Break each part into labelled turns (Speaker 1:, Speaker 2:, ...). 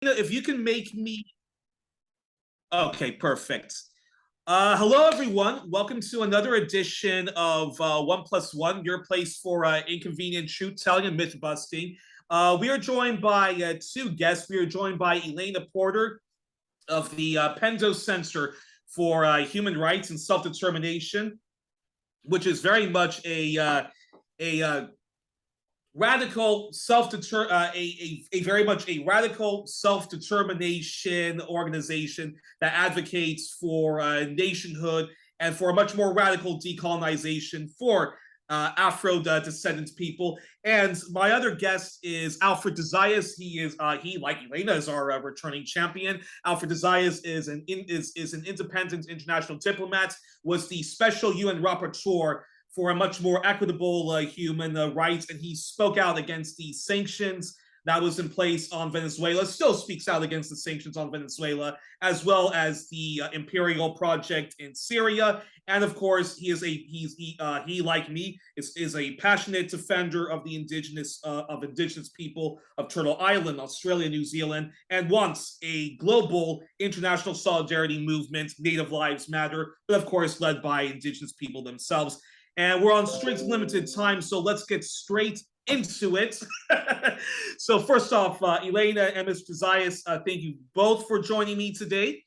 Speaker 1: if you can make me... Okay, perfect. Hello, everyone. Welcome to another edition of 1+1, your place for inconvenient truth-telling and myth-busting. We are joined by two guests. We are joined by Elaina Porter of the Pendo Center for Human Rights and Self-Determination, which is very much a radical very much a radical self-determination organization that advocates for nationhood and for a much more radical decolonization for Afro-Descendant people. And my other guest is Alfred De Zayas. He, like Elaina, is our returning champion. Alfred De Zayas is an independent international diplomat, was the special UN rapporteur for a much more equitable human rights, and he spoke out against the sanctions that was in place on Venezuela, still speaks out against the sanctions on Venezuela, as well as the imperial project in Syria. And of course, he, like me, is a passionate defender of the indigenous people of Turtle Island, Australia, New Zealand, and wants a global international solidarity movement, Native Lives Matter, but of course led by indigenous people themselves. And we're on strict limited time, so let's get straight into it. So first off, Elaina and Mr. Zayas, thank you both for joining me today.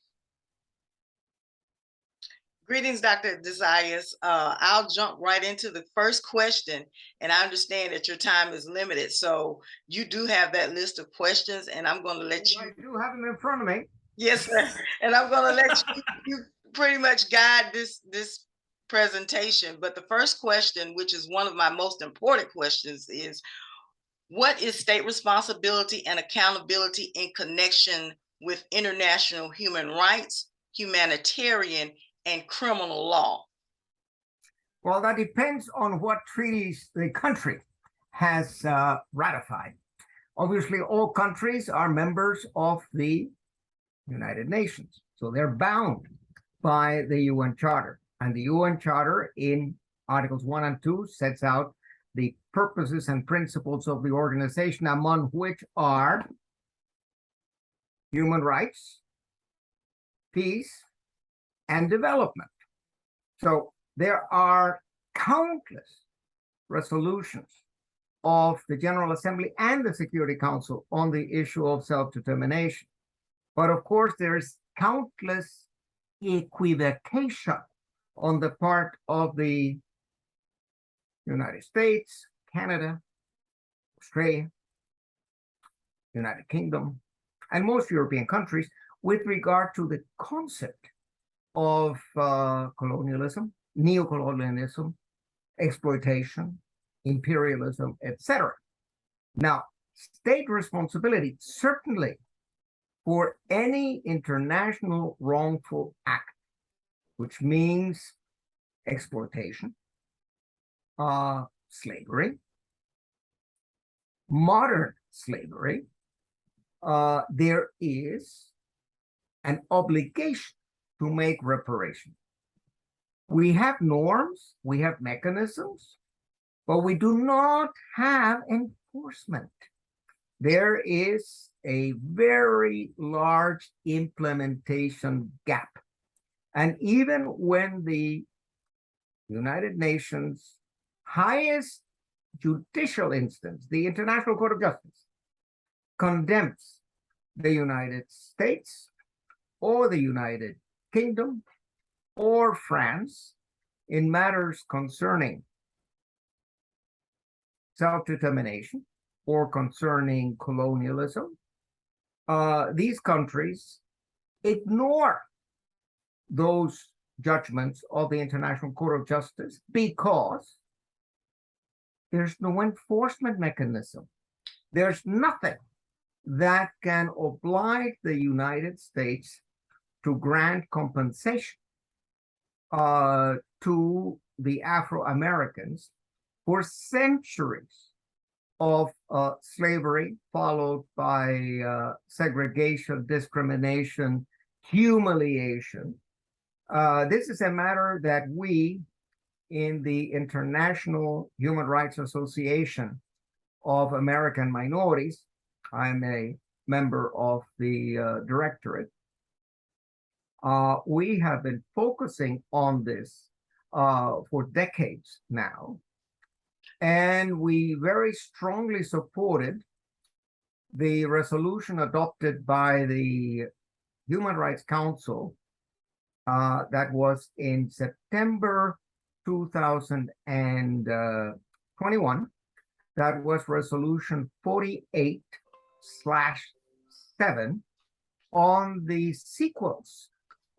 Speaker 2: Greetings, Dr. De Zayas. I'll jump right into the first question, and I understand that your time is limited, so you do have that list of questions, and I'm going to let you...
Speaker 3: I do have them in front of me.
Speaker 2: Yes, sir. And I'm going to let you pretty much guide this presentation. But the first question, which is one of my most important questions, is what is state responsibility and accountability in connection with international human rights, humanitarian, and criminal law?
Speaker 3: Well, that depends on what treaties the country has ratified. Obviously, all countries are members of the United Nations, so they're bound by the UN Charter. And the UN Charter in Articles 1 and 2 sets out the purposes and principles of the organization, among which are human rights, peace, and development. So there are countless resolutions of the General Assembly and the Security Council on the issue of self-determination. But of course, there's countless equivocation on the part of the United States, Canada, Australia, United Kingdom, and most European countries with regard to the concept of colonialism, neocolonialism, exploitation, imperialism, etc. Now, state responsibility, certainly for any international wrongful act, which means exploitation, slavery, modern slavery, there is an obligation to make reparation. We have norms, we have mechanisms, but we do not have enforcement. There is a very large implementation gap. And even when the United Nations highest judicial instance, the International Court of Justice, condemns the United States or the United Kingdom or France in matters concerning self-determination or concerning colonialism, these countries ignore those judgments of the International Court of Justice because there's no enforcement mechanism. There's nothing that can oblige the United States to grant compensation to the Afro-Americans for centuries of slavery, followed by segregation, discrimination, humiliation. This is a matter that we in the International Human Rights Association of American Minorities, I'm a member of the directorate, we have been focusing on this for decades now. And we very strongly supported the resolution adopted by the Human Rights Council that was in September 2021. That was resolution 48/7 on the sequels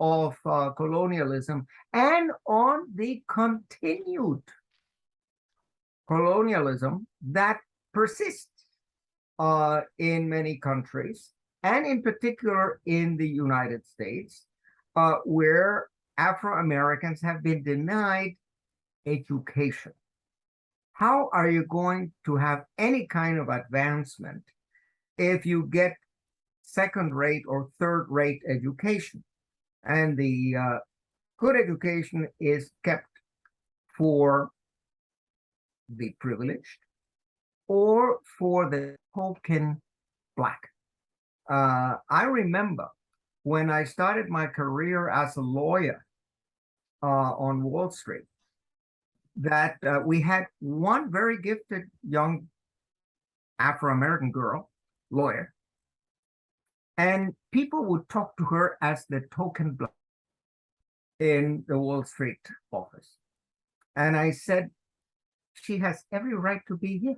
Speaker 3: of colonialism and on the continued colonialism that persists in many countries, and in particular in the United States, where Afro-Americans have been denied education. How are you going to have any kind of advancement if you get second-rate or third-rate education? And the good education is kept for the privileged or for the token Black. I remember when I started my career as a lawyer on Wall Street, that we had one very gifted young Afro-American girl, lawyer, and people would talk to her as the token Black in the Wall Street office. And I said, she has every right to be here.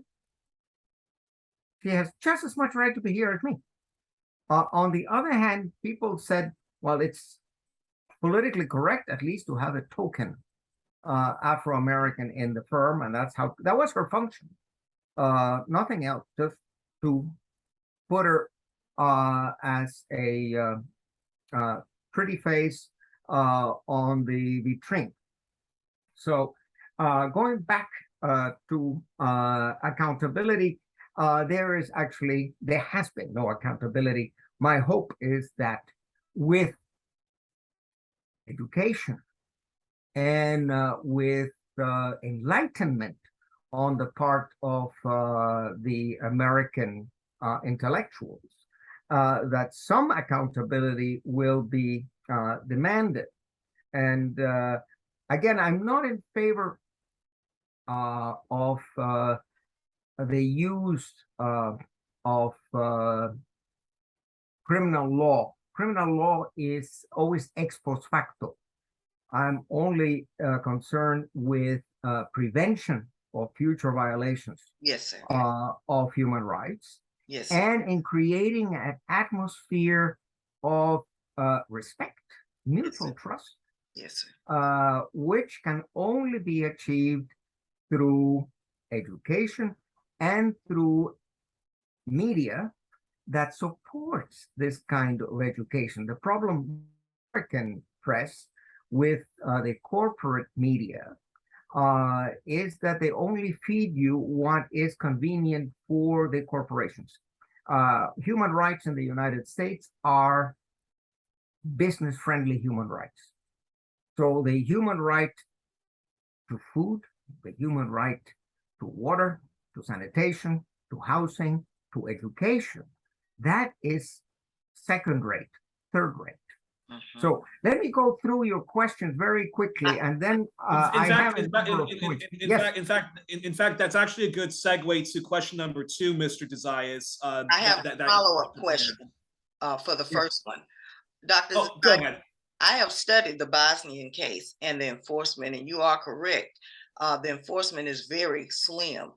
Speaker 3: She has just as much right to be here as me. On the other hand, people said, well, it's politically correct at least to have a token Afro-American in the firm, and that was her function. Nothing else, just to put her as a pretty face on the vitrine. So going back to accountability, there has been no accountability. My hope is that with education and with enlightenment on the part of the American intellectuals, that some accountability will be demanded. And again, I'm not in favor of the use of criminal law. Criminal law is always ex post facto. I'm only concerned with prevention of future violations
Speaker 2: Yes, sir.
Speaker 3: of human rights.
Speaker 2: Yes, sir.
Speaker 3: And in creating an atmosphere of respect, mutual trust.
Speaker 2: Yes, sir.
Speaker 3: Which can only be achieved through education and through media that supports this kind of education. The problem American press with the corporate media is that they only feed you what is convenient for the corporations. Human rights in the United States are business-friendly human rights. So the human right to food, the human right to water, to sanitation, to housing, to education, that is second rate, third rate. So let me go through your questions very quickly, and then
Speaker 1: in fact, that's actually a good segue to question number 2, Mr. De Zayas.
Speaker 2: I have a follow-up question for the first one. Dr.
Speaker 1: Oh, go ahead.
Speaker 2: I have studied the Bosnian case and the enforcement, and you are correct. The enforcement is very slim.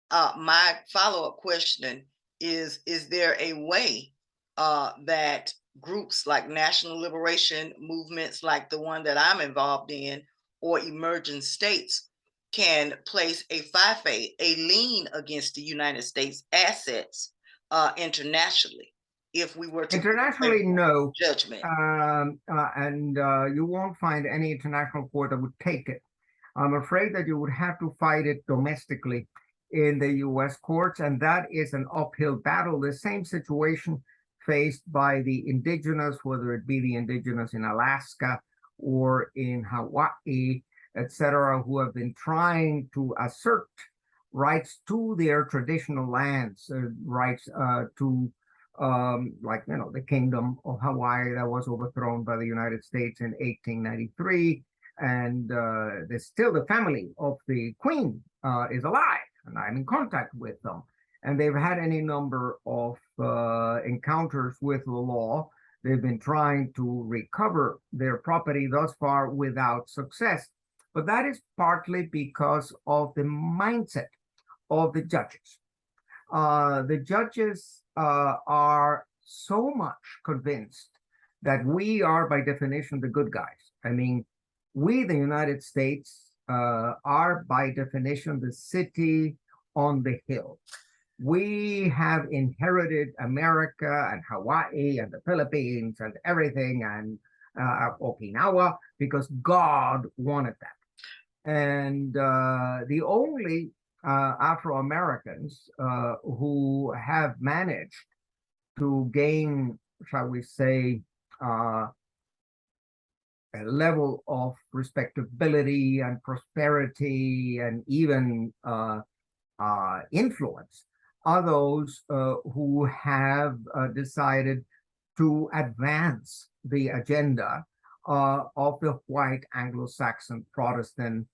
Speaker 2: My follow-up question is there a way that groups like national liberation movements like the one that I'm involved in, or emerging states, can place a FIFE, a lien against the United States assets internationally? If we were to
Speaker 3: internationally, no
Speaker 2: judgment,
Speaker 3: and you won't find any international court that would take it. I'm afraid that you would have to fight it domestically in the US courts, and that is an uphill battle. The same situation faced by the indigenous, whether it be the indigenous in Alaska or in Hawaii, etc., who have been trying to assert rights to their traditional lands, rights to like, the Kingdom of Hawaii that was overthrown by the United States in 1893. And still the family of the Queen is alive, and I'm in contact with them. And they've had any number of encounters with the law. They've been trying to recover their property thus far without success. But that is partly because of the mindset of the judges. The judges are so much convinced that we are, by definition, the good guys. I mean, we, the United States, are, by definition, the city on the hill. We have inherited America and Hawaii and the Philippines and everything, and Okinawa, because God wanted that. And the only Afro-Americans who have managed to gain, shall we say, a level of respectability and prosperity and even influence are those who have decided to advance the agenda of the white Anglo-Saxon Protestant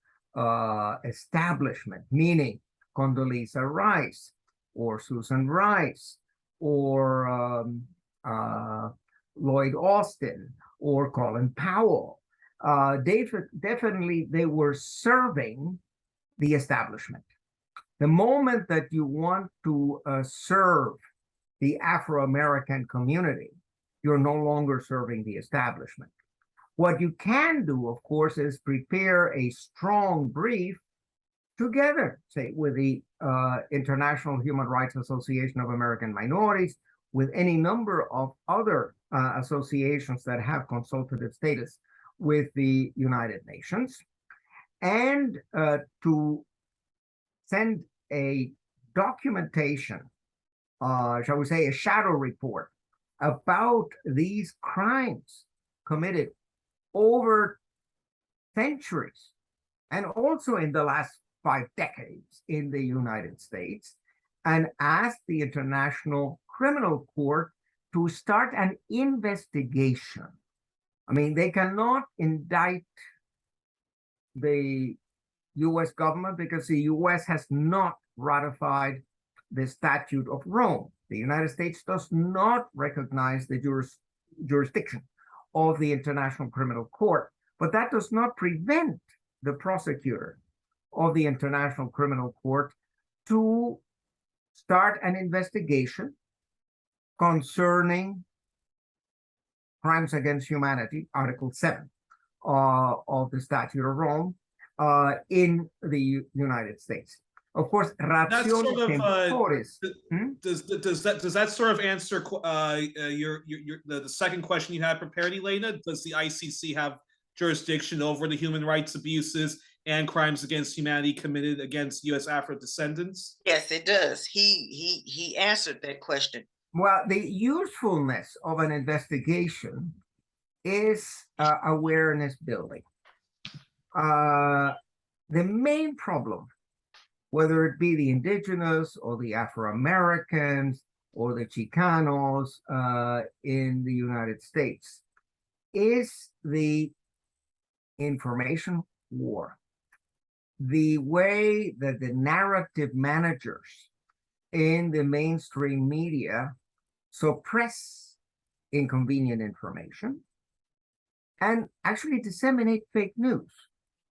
Speaker 3: establishment, meaning Condoleezza Rice or Susan Rice or Lloyd Austin or Colin Powell. Definitely they were serving the establishment. The moment that you want to serve the Afro-American community, you're no longer serving the establishment. What you can do, of course, is prepare a strong brief together, say, with the International Human Rights Association of American Minorities, with any number of other associations that have consultative status with the United Nations, and to send a documentation, shall we say, a shadow report about these crimes committed over centuries and also in the last 5 decades in the United States, and ask the International Criminal Court to start an investigation. I mean, they cannot indict the US government because the US has not ratified the Statute of Rome. The United States does not recognize the jurisdiction of the International Criminal Court, but that does not prevent the prosecutor of the International Criminal Court to start an investigation concerning crimes against humanity, Article 7 of the Statute of Rome, in the United States. Of course,
Speaker 1: That's sort of,
Speaker 3: temporis.
Speaker 1: Does that sort of answer the second question you had prepared, Elaina? Does the ICC have jurisdiction over the human rights abuses and crimes against humanity committed against US Afro-Descendants?
Speaker 2: Yes, it does. He answered that question.
Speaker 3: Well, the usefulness of an investigation is awareness building. The main problem, whether it be the indigenous or the Afro-Americans or the Chicanos in the United States, is the information war. The way that the narrative managers in the mainstream media suppress inconvenient information and actually disseminate fake news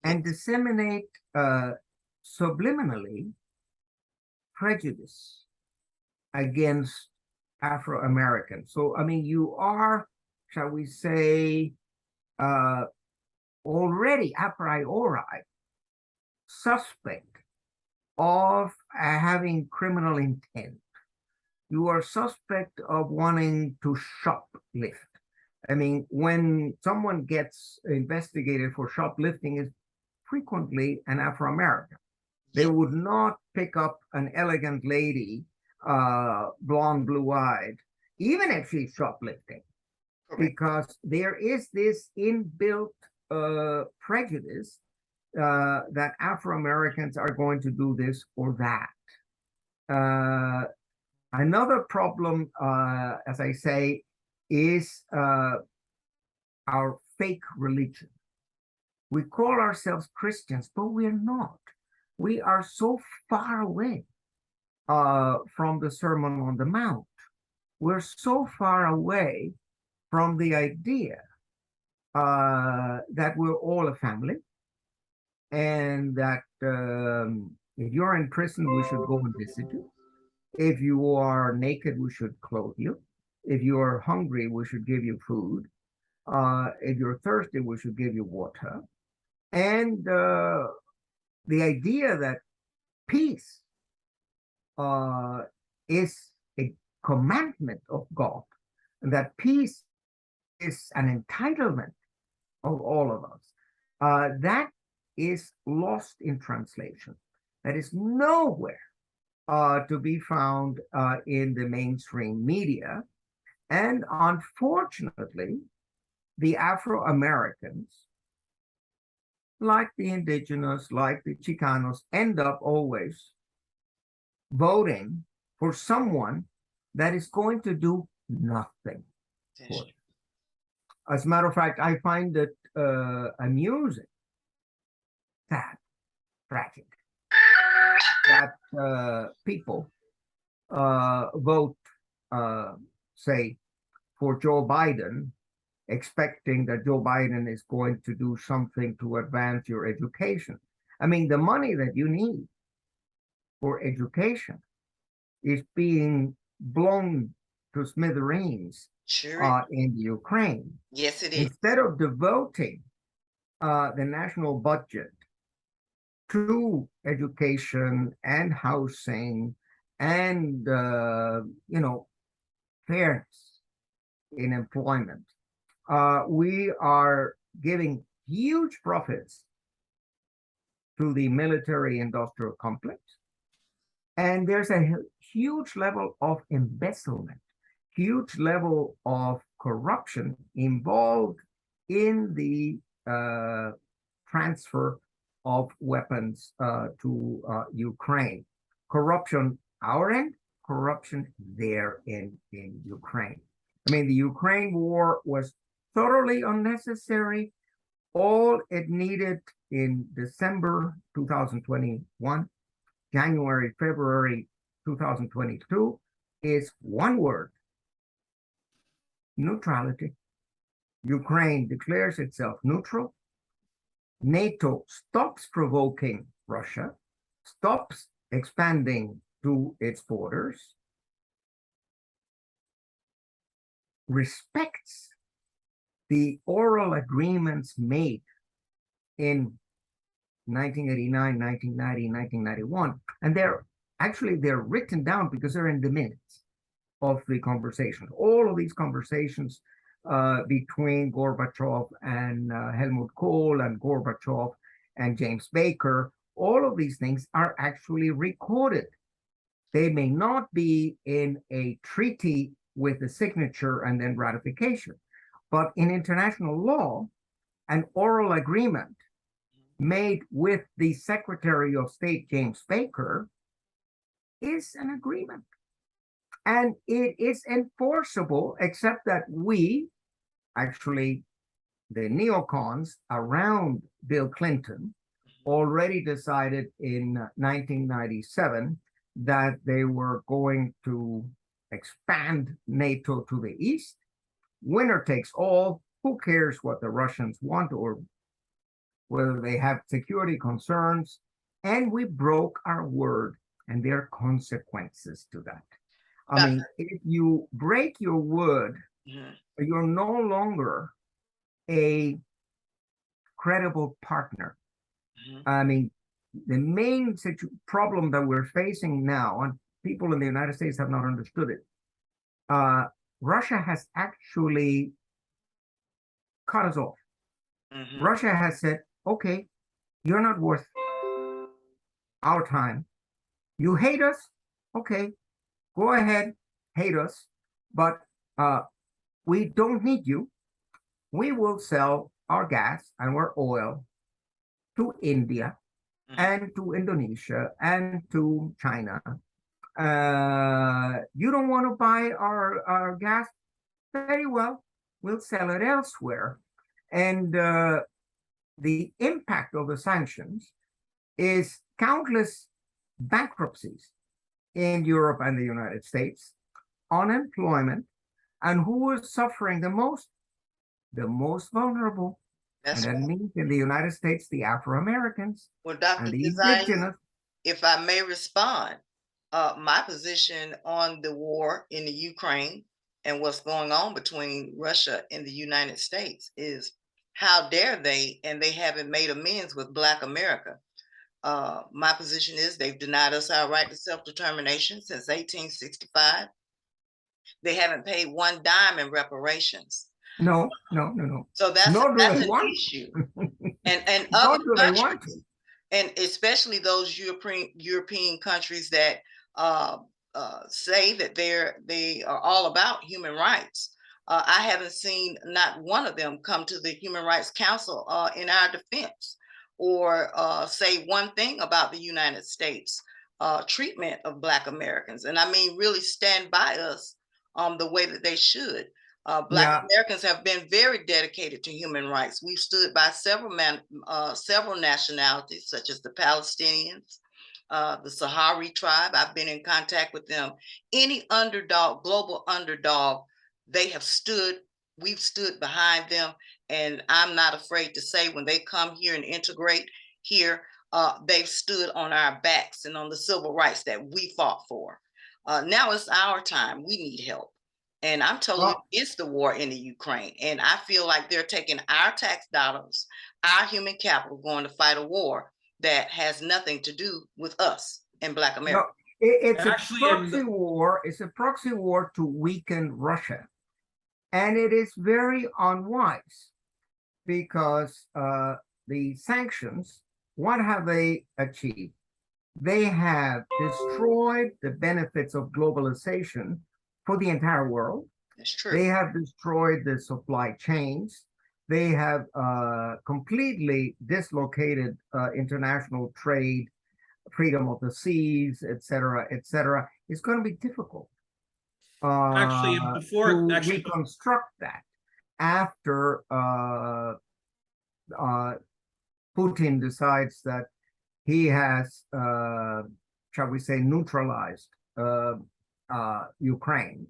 Speaker 3: and disseminate subliminally prejudice against Afro-Americans. So, I mean, you are, shall we say, already a priori suspect of having criminal intent. You are suspect of wanting to shoplift. I mean, when someone gets investigated for shoplifting, is frequently an Afro-American. They would not pick up an elegant lady, blonde, blue-eyed, even if she's shoplifting, because there is this inbuilt prejudice that Afro-Americans are going to do this or that. Another problem, as I say, is our fake religion. We call ourselves Christians, but we're not. We are so far away from the Sermon on the Mount. We're so far away from the idea that we're all a family, and that if you're in prison, we should go and visit you. If you are naked, we should clothe you. If you are hungry, we should give you food. If you're thirsty, we should give you water. And the idea that peace is a commandment of God, and that peace is an entitlement of all of us, that is lost in translation. That is nowhere to be found in the mainstream media. And unfortunately, the Afro-Americans, like the indigenous, like the Chicanos, end up always voting for someone that is going to do nothing for it. As a matter of fact, I find it amusing, sad, tragic, that people vote, say, for Joe Biden, expecting that Joe Biden is going to do something to advance your education. I mean, the money that you need for education is being blown to smithereens in Ukraine.
Speaker 2: Yes, it is.
Speaker 3: Instead of devoting the national budget to education and housing and fairness in employment, we are giving huge profits to the military-industrial complex, and there's a huge level of embezzlement, huge level of corruption involved in the transfer of weapons to Ukraine. Corruption our end, corruption there in Ukraine. I mean, the Ukraine war was thoroughly unnecessary. All it needed in December 2021, January, February 2022 is one word: neutrality. Ukraine declares itself neutral. NATO stops provoking Russia, stops expanding to its borders, respects the oral agreements made in 1989, 1990, 1991, and they're written down because they're in the minutes of the conversations. All of these conversations between Gorbachev and Helmut Kohl and Gorbachev and James Baker, all of these things are actually recorded. They may not be in a treaty with the signature and then ratification, but in international law, an oral agreement made with the Secretary of State, James Baker, is an agreement. And it is enforceable, except that we, actually, the neocons around Bill Clinton, already decided in 1997 that they were going to expand NATO to the east. Winner takes all. Who cares what the Russians want or whether they have security concerns? And we broke our word, and there are consequences to that. I mean, if you break your word, you're no longer a credible partner. I mean, the main problem that we're facing now, and people in the United States have not understood it, Russia has actually cut us off. Russia has said, okay, you're not worth our time. You hate us? Okay, go ahead, hate us, but we don't need you. We will sell our gas and our oil to India and to Indonesia and to China You don't want to buy our gas? Very well, we'll sell it elsewhere. And the impact of the sanctions is countless bankruptcies in Europe and the United States, unemployment, and who is suffering the most? The most vulnerable.
Speaker 2: That's
Speaker 3: and that
Speaker 2: right.
Speaker 3: means in the United States, the Afro-Americans
Speaker 2: Well, Dr.
Speaker 3: and the
Speaker 2: De Zayas,
Speaker 3: indigenous.
Speaker 2: if I may respond, my position on the war in the Ukraine and what's going on between Russia and the United States is how dare they, and they haven't made amends with Black America. My position is they've denied us our right to self-determination since 1865. They haven't paid one dime in reparations.
Speaker 3: No.
Speaker 2: So that's
Speaker 3: Nor do they
Speaker 2: an
Speaker 3: want.
Speaker 2: issue. And
Speaker 3: Nor
Speaker 2: other
Speaker 3: do they want to.
Speaker 2: countries, and especially those European countries that say that they are all about human rights. I haven't seen not one of them come to the Human Rights Council in our defense, or say one thing about the United States treatment of Black Americans, and I mean really stand by us the way that they should. Black Americans have been very dedicated to human rights. We've stood by several nationalities, such as the Palestinians, the Sahrawi tribe. I've been in contact with them. Any underdog, global underdog, they have stood. We've stood behind them, and I'm not afraid to say when they come here and integrate here, they've stood on our backs and on the civil rights that we fought for. Now it's our time. We need help. And I'm totally against the war in the Ukraine. And I feel like they're taking our tax dollars, our human capital, going to fight a war that has nothing to do with us and Black America.
Speaker 3: No, it's actually a proxy war. It's a proxy war to weaken Russia. And it is very unwise because the sanctions, what have they achieved? They have destroyed the benefits of globalization for the entire world.
Speaker 2: That's true.
Speaker 3: They have destroyed the supply chains. They have completely dislocated international trade, freedom of the seas, etc., etc. It's going to be difficult to reconstruct that after Putin decides that he has, shall we say, neutralized Ukraine.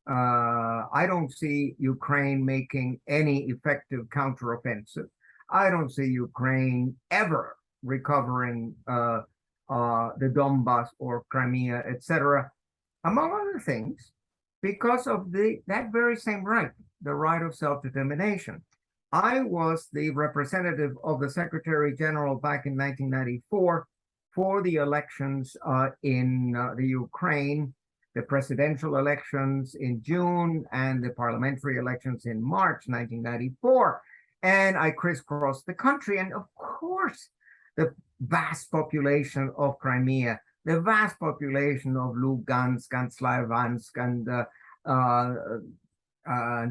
Speaker 3: I don't see Ukraine making any effective counteroffensive. I don't see Ukraine ever recovering the Donbass or Crimea, etc., among other things, because of that very same right, the right of self-determination. I was the representative of the Secretary General back in 1994 for the elections in the Ukraine, the presidential elections in June and the parliamentary elections in March 1994. And I crisscrossed the country. And of course, the vast population of Crimea, the vast population of Lugansk and Slavansk and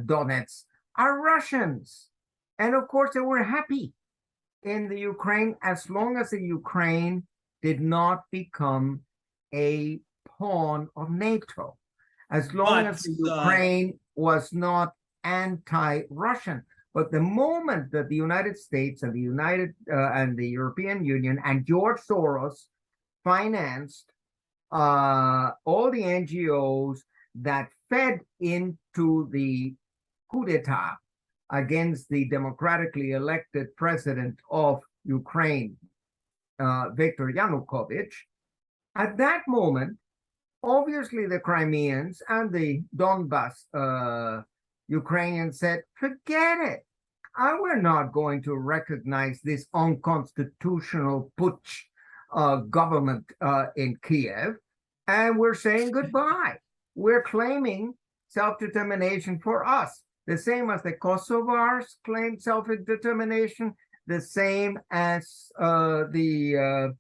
Speaker 3: Donetsk are Russians. And of course, they were happy in the Ukraine as long as the Ukraine did not become a pawn of NATO, as long as the Ukraine was not anti-Russian. But the moment that the United States and the European Union and George Soros financed all the NGOs that fed into the coup d'etat against the democratically elected president of Ukraine, Viktor Yanukovych, at that moment, obviously the Crimeans and the Donbass Ukrainians said, forget it. We're not going to recognize this unconstitutional putsch government in Kiev, and we're saying goodbye. We're claiming self-determination for us, the same as the Kosovars claimed self-determination, the same as the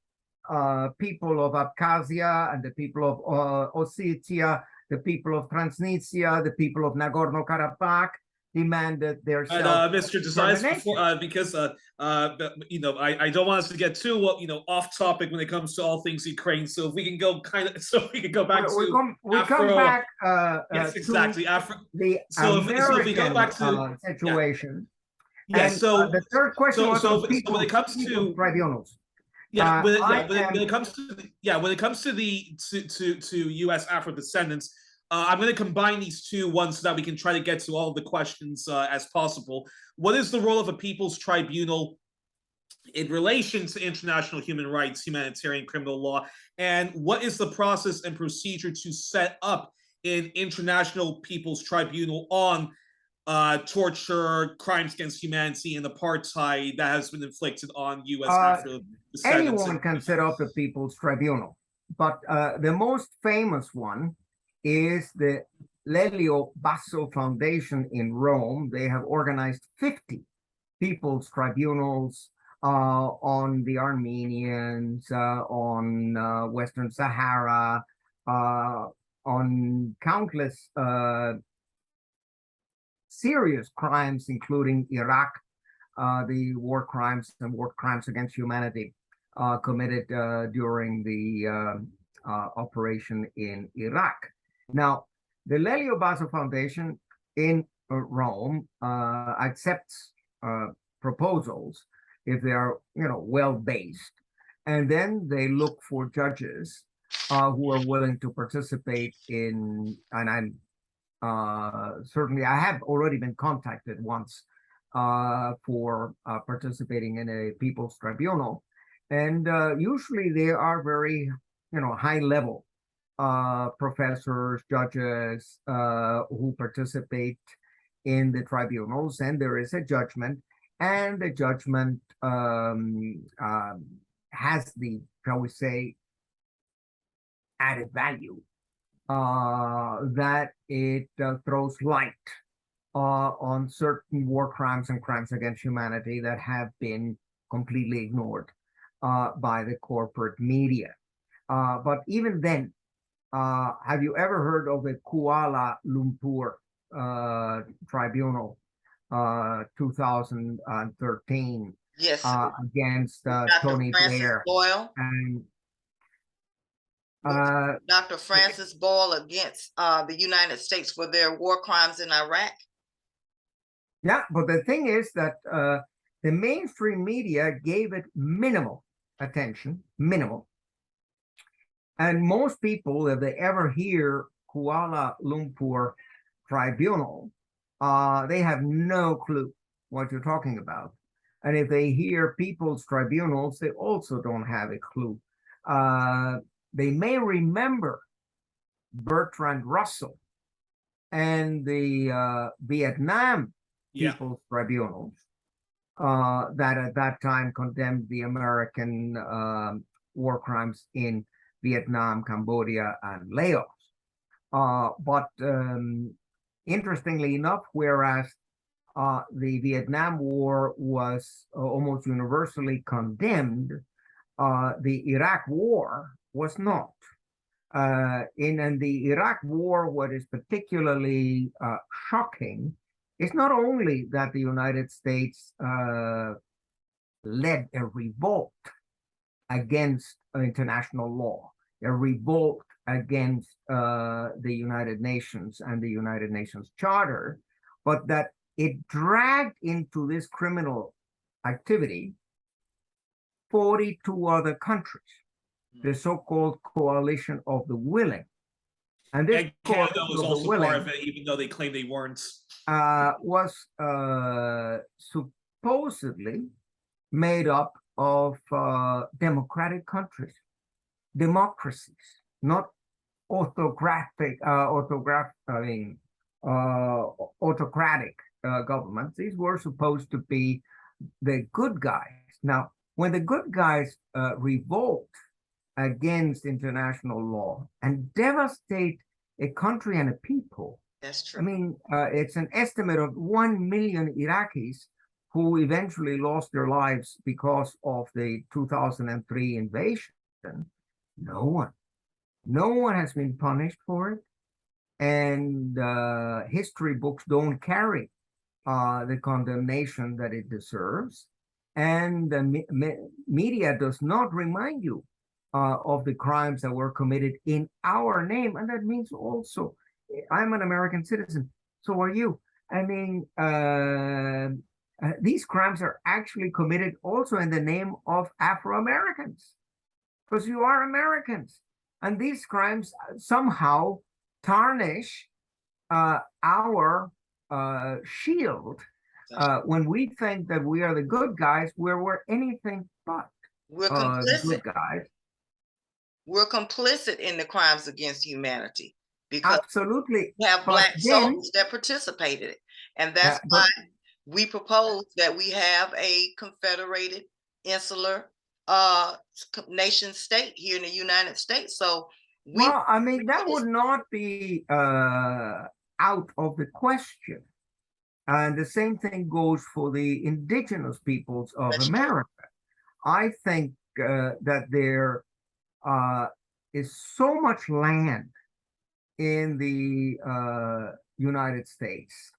Speaker 3: people of Abkhazia and the people of Ossetia, the people of Transnistria, the people of Nagorno-Karabakh. demanded their
Speaker 1: And Mr. De Zayas, before because you know, I don't want us to get too off topic when it comes to all things Ukraine. So if we can go back to
Speaker 3: we come back
Speaker 1: yes, exactly.
Speaker 3: the
Speaker 1: So if we go back to
Speaker 3: situation.
Speaker 1: Yeah.
Speaker 3: And, the third question was
Speaker 1: so
Speaker 3: on people,
Speaker 1: when it comes to
Speaker 3: tribunals.
Speaker 1: Yeah, when it comes to the US Afro-Descendants, I'm going to combine these two ones so that we can try to get to all of the questions as possible. What is the role of a People's Tribunal in relation to international human rights, humanitarian criminal law, and what is the process and procedure to set up an international People's Tribunal on torture, crimes against humanity, and apartheid that has been inflicted on U.S. Afro-Descendants?
Speaker 3: Anyone can set up a People's Tribunal, but the most famous one is the Lelio Basso Foundation in Rome. They have organized 50 People's Tribunals on the Armenians, on Western Sahara, on countless serious crimes, including Iraq, the war crimes and war crimes against humanity committed during the operation in Iraq. Now, the Lelio Basso Foundation in Rome accepts proposals if they are, well-based, and then they look for judges who are willing to participate in, and I'm certainly, I have already been contacted once for participating in a People's Tribunal, and usually they are very, high-level professors, judges who participate in the tribunals, and there is a judgment, and the judgment has the, shall we say, added value that it throws light on certain war crimes and crimes against humanity that have been completely ignored by the corporate media. But even then, have you ever heard of the Kuala Lumpur Tribunal 2013?
Speaker 2: Yes.
Speaker 3: Against Tony Blair and
Speaker 2: Dr. Francis Boyle against the United States for their war crimes in Iraq.
Speaker 3: Yeah, but the thing is that the mainstream media gave it minimal attention, minimal. And most people, if they ever hear Kuala Lumpur Tribunal, they have no clue what you're talking about. And if they hear People's Tribunals, they also don't have a clue. They may remember Bertrand Russell and the Vietnam People's Tribunals that at that time condemned the American war crimes in Vietnam, Cambodia, and Laos. But interestingly enough, whereas the Vietnam War was almost universally condemned, the Iraq War was not. In the Iraq War, what is particularly shocking is not only that the United States led a revolt against international law, a revolt against the United Nations and the United Nations Charter, but that it dragged into this criminal activity 42 other countries, the so-called coalition of the willing. And this
Speaker 1: Canada was also part of it, even though they claimed they weren't.
Speaker 3: Was supposedly made up of democratic countries, democracies, not autocratic governments. These were supposed to be the good guys. Now, when the good guys revolt against international law and devastate a country and a people,
Speaker 2: that's true.
Speaker 3: I mean, it's an estimate of 1 million Iraqis who eventually lost their lives because of the 2003 invasion. No one has been punished for it, and history books don't carry the condemnation that it deserves, and the media does not remind you of the crimes that were committed in our name. And that means also, I'm an American citizen, so are you. I mean, these crimes are actually committed also in the name of Afro-Americans, because you are Americans. And these crimes somehow tarnish our shield when we think that we are the good guys, where we're anything but
Speaker 2: We're
Speaker 3: the good
Speaker 2: complicit.
Speaker 3: guys.
Speaker 2: We're complicit in the crimes against humanity because
Speaker 3: Absolutely.
Speaker 2: we have
Speaker 3: But
Speaker 2: Black
Speaker 3: then,
Speaker 2: soldiers that participated. And that's why we propose that we have a confederated insular nation state here in the United States. So
Speaker 3: well, I mean, that would not be out of the question. And the same thing goes for the indigenous peoples of America. I think that there is so much land in the United States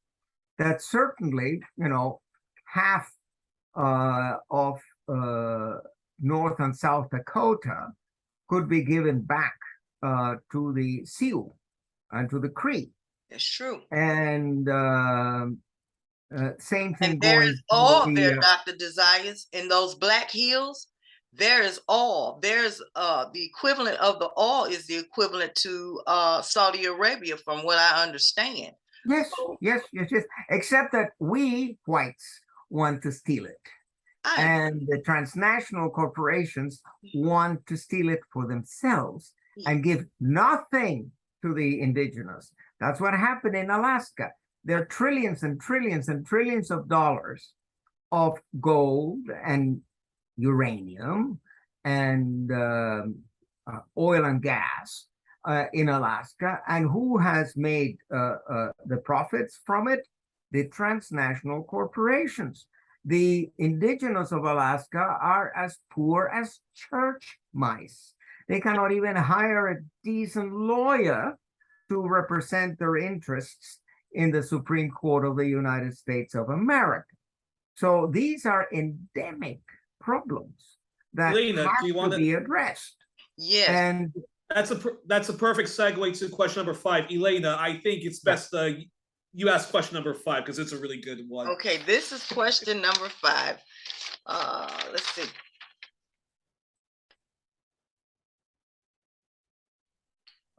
Speaker 3: that certainly, you know, half of North and South Dakota could be given back to the Sioux and to the Cree.
Speaker 2: That's true.
Speaker 3: And same thing
Speaker 2: and there
Speaker 3: going
Speaker 2: is all
Speaker 3: the,
Speaker 2: there, Dr. De Zayas, in those Black hills. There is all. There's the equivalent of the all is the equivalent to Saudi Arabia, from what I understand.
Speaker 3: Yes, yes. Except that we whites want to steal it. And the transnational corporations want to steal it for themselves and give nothing to the indigenous. That's what happened in Alaska. There are trillions and trillions and trillions of dollars of gold and uranium and oil and gas in Alaska. And who has made the profits from it? The transnational corporations. The indigenous of Alaska are as poor as church mice. They cannot even hire a decent lawyer to represent their interests in the Supreme Court of the United States of America. So these are endemic problems that
Speaker 1: Elaina,
Speaker 3: have to be addressed.
Speaker 2: Yes.
Speaker 3: And
Speaker 1: that's a perfect segue to question number 5. Elaina, I think it's best you ask question number 5 because it's a really good one.
Speaker 2: Okay, this is question number 5. Let's see.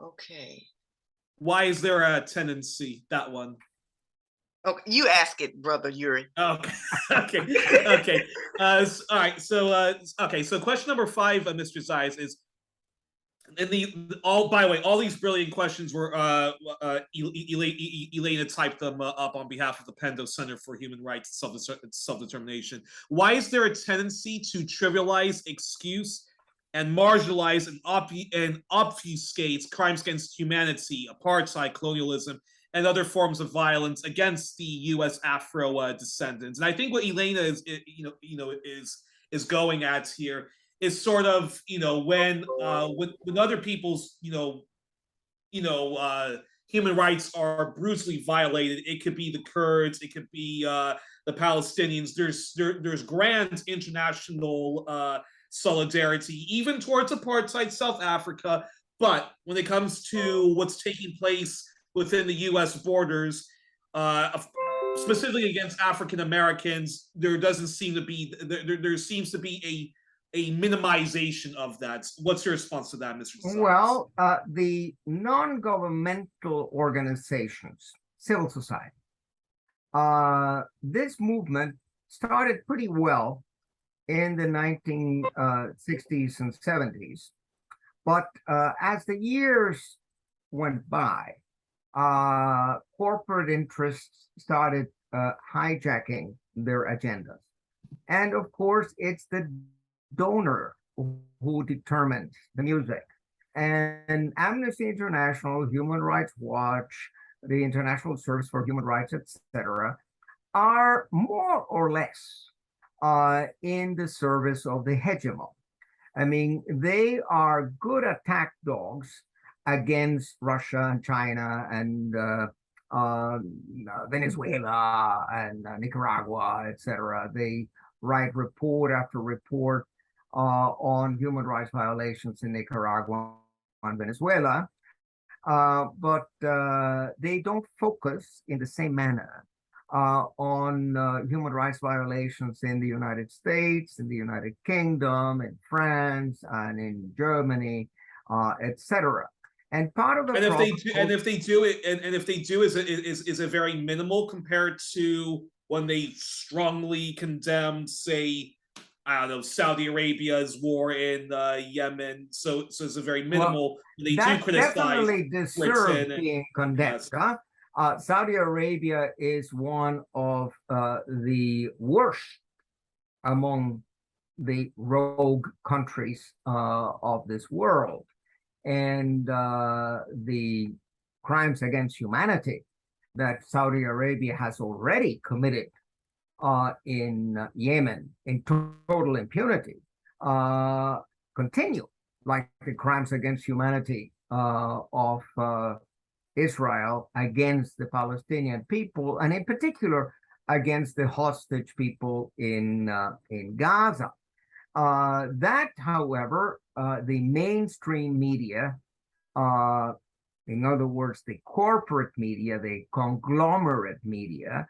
Speaker 2: Okay.
Speaker 1: Why is there a tendency? That one.
Speaker 2: Okay, you ask it, brother Yuri.
Speaker 1: Okay. Okay. All right. So okay. So question number 5, Mr. Zayas, is, and by the way, all these brilliant questions were Elaina typed them up on behalf of the Pendo Center for Human Rights and Self-Determination. Why is there a tendency to trivialize, excuse, and marginalize and obfuscate crimes against humanity, apartheid, colonialism, and other forms of violence against the US Afro-Descendants? And I think what Elaina is going at here is sort of, when other people's human rights are brutally violated. It could be the Kurds, it could be the Palestinians. There's grand international solidarity, even towards apartheid South Africa. But when it comes to what's taking place within the U.S. borders, specifically against African Americans, there seems to be a minimization of that. What's your response to that, Mr. Zayas?
Speaker 3: Well, the non-governmental organizations, civil society, this movement started pretty well in the 1960s and 70s. But as the years went by, corporate interests started hijacking their agendas. And of course, it's the donor who determines the music. And Amnesty International, Human Rights Watch, the International Service for Human Rights, etc., are more or less in the service of the hegemon. I mean, they are good attack dogs against Russia and China and Venezuela and Nicaragua, etc. They write report after report on human rights violations in Nicaragua and Venezuela, but they don't focus in the same manner on human rights violations in the United States, in the United Kingdom, in France, and in Germany, etc. And part of the problem,
Speaker 1: and if they do it, and if they do, is a very minimal compared to when they strongly condemned, say, I don't know, Saudi Arabia's war in Yemen. So it's a very minimal.
Speaker 3: well,
Speaker 1: They do
Speaker 3: that
Speaker 1: criticize
Speaker 3: definitely deserves
Speaker 1: Britain.
Speaker 3: being condemned.
Speaker 1: Yes.
Speaker 3: Saudi Arabia is one of the worst among the rogue countries of this world. And the crimes against humanity that Saudi Arabia has already committed in Yemen in total impunity continue, like the crimes against humanity of Israel against the Palestinian people, and in particular against the hostage people in Gaza. That, however, the mainstream media, in other words, the corporate media, the conglomerate media,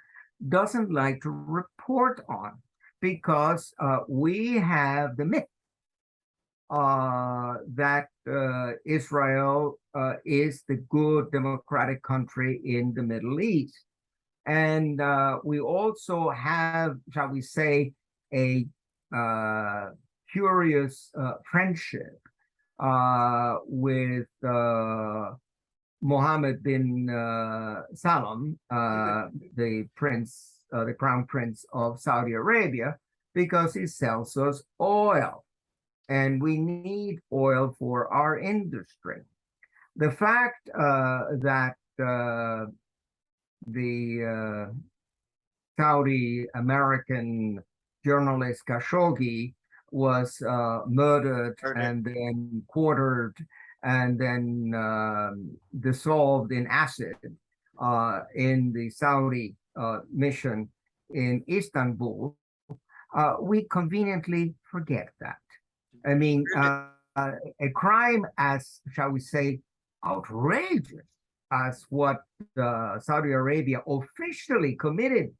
Speaker 3: doesn't like to report on, because we have the myth that Israel is the good democratic country in the Middle East. And we also have, shall we say, a curious friendship with Mohammed bin Salman, the crown prince of Saudi Arabia, because he sells us oil, and we need oil for our industry. The fact that the Saudi American journalist Khashoggi was murdered and then quartered and then dissolved in acid in the Saudi mission in Istanbul, we conveniently forget that. I mean, a crime as, shall we say, outrageous as what Saudi Arabia officially committed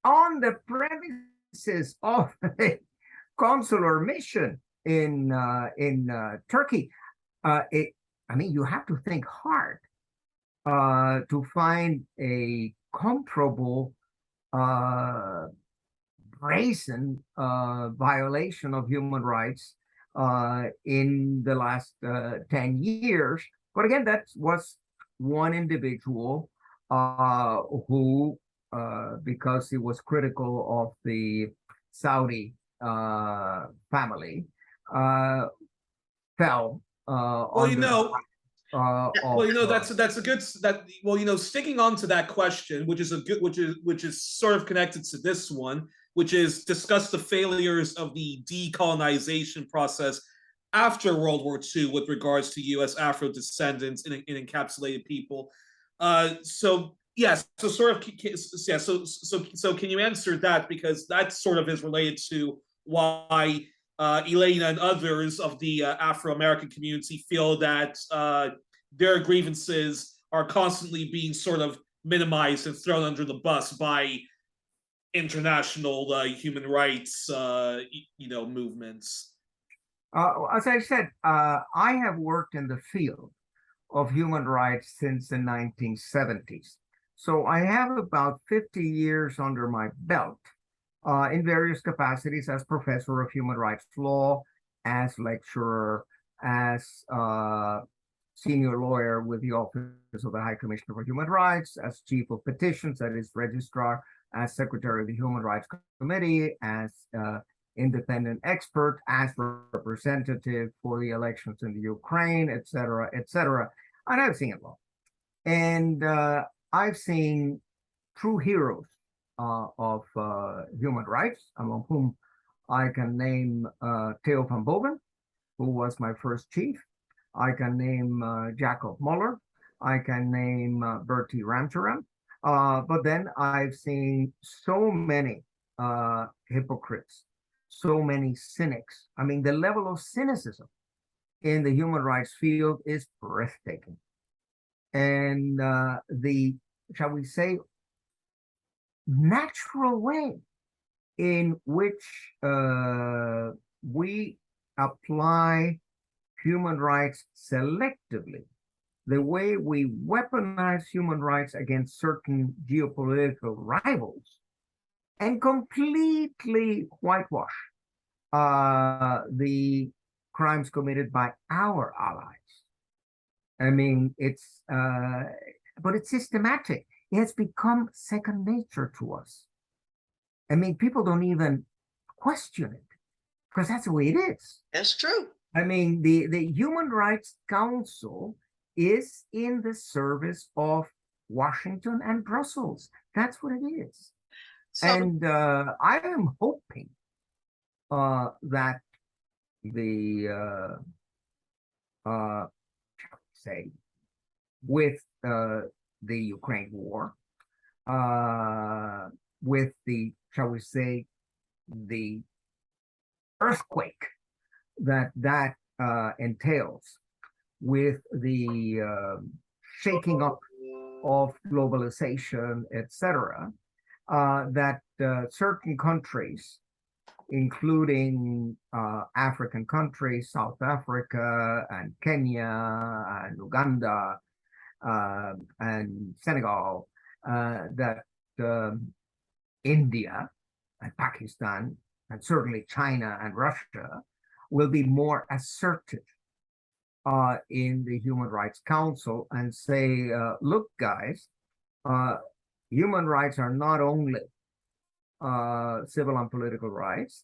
Speaker 3: on the premises of a consular mission in Turkey. I mean, you have to think hard to find a comparable brazen violation of human rights in the last 10 years. But again, that was one individual who, because he was critical of the Saudi family, fell
Speaker 1: Well, you know, that's a good sticking on to that question, which is sort of connected to this one, which is discuss the failures of the decolonization process after World War II with regards to US Afro-Descendants in encapsulated people. So yes, so sort of yeah, so can you answer that, because that sort of is related to why Elaina and others of the Afro-American community feel that their grievances are constantly being sort of minimized and thrown under the bus by international human rights, movements.
Speaker 3: As I said, I have worked in the field of human rights since the 1970s. So I have about 50 years under my belt in various capacities as professor of human rights law, as lecturer, as senior lawyer with the Office of the High Commissioner for Human Rights, as chief of petitions, that is registrar, as secretary of the Human Rights Committee, as independent expert, as representative for the elections in the Ukraine, et cetera, et cetera. And I've seen it all. And I've seen true heroes of human rights, among whom I can name Theo van Boven, who was my first chief. I can name Jacob Muller. I can name Bertie Ramcharan. But then I've seen so many hypocrites, so many cynics. I mean, the level of cynicism in the human rights field is breathtaking. And shall we say, natural way in which we apply human rights selectively, the way we weaponize human rights against certain geopolitical rivals, and completely whitewash the crimes committed by our allies. I mean, but it's systematic. It has become second nature to us. I mean, people don't even question it because that's the way it is.
Speaker 2: That's true.
Speaker 3: I mean, the Human Rights Council is in the service of Washington and Brussels. That's what it is.
Speaker 2: So,
Speaker 3: And I am hoping that say, with the Ukraine war, with the, shall we say, the earthquake that entails, with the shaking up of globalization, etc., that certain countries, including African countries, South Africa and Kenya and Uganda and Senegal, that India and Pakistan and certainly China and Russia will be more assertive in the Human Rights Council and say, look, guys, human rights are not only civil and political rights.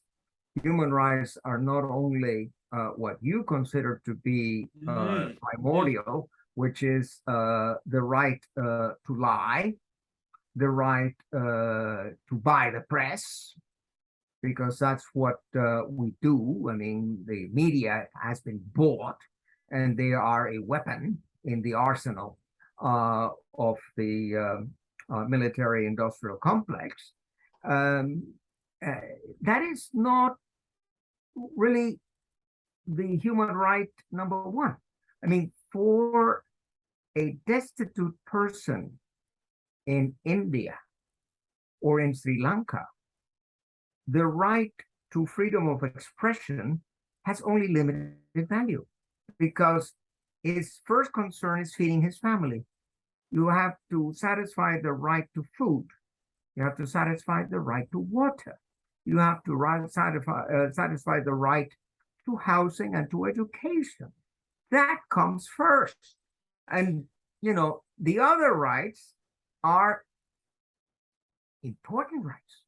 Speaker 3: Human rights are not only what you consider to be primordial, which is the right to lie, the right to buy the press, because that's what we do. I mean, the media has been bought, and they are a weapon in the arsenal of the military-industrial complex. That is not really the human right number one. I mean, for a destitute person in India or in Sri Lanka, the right to freedom of expression has only limited value because his first concern is feeding his family. You have to satisfy the right to food. You have to satisfy the right to water. You have to satisfy the right to housing and to education. That comes first. And, you know, the other rights are important rights,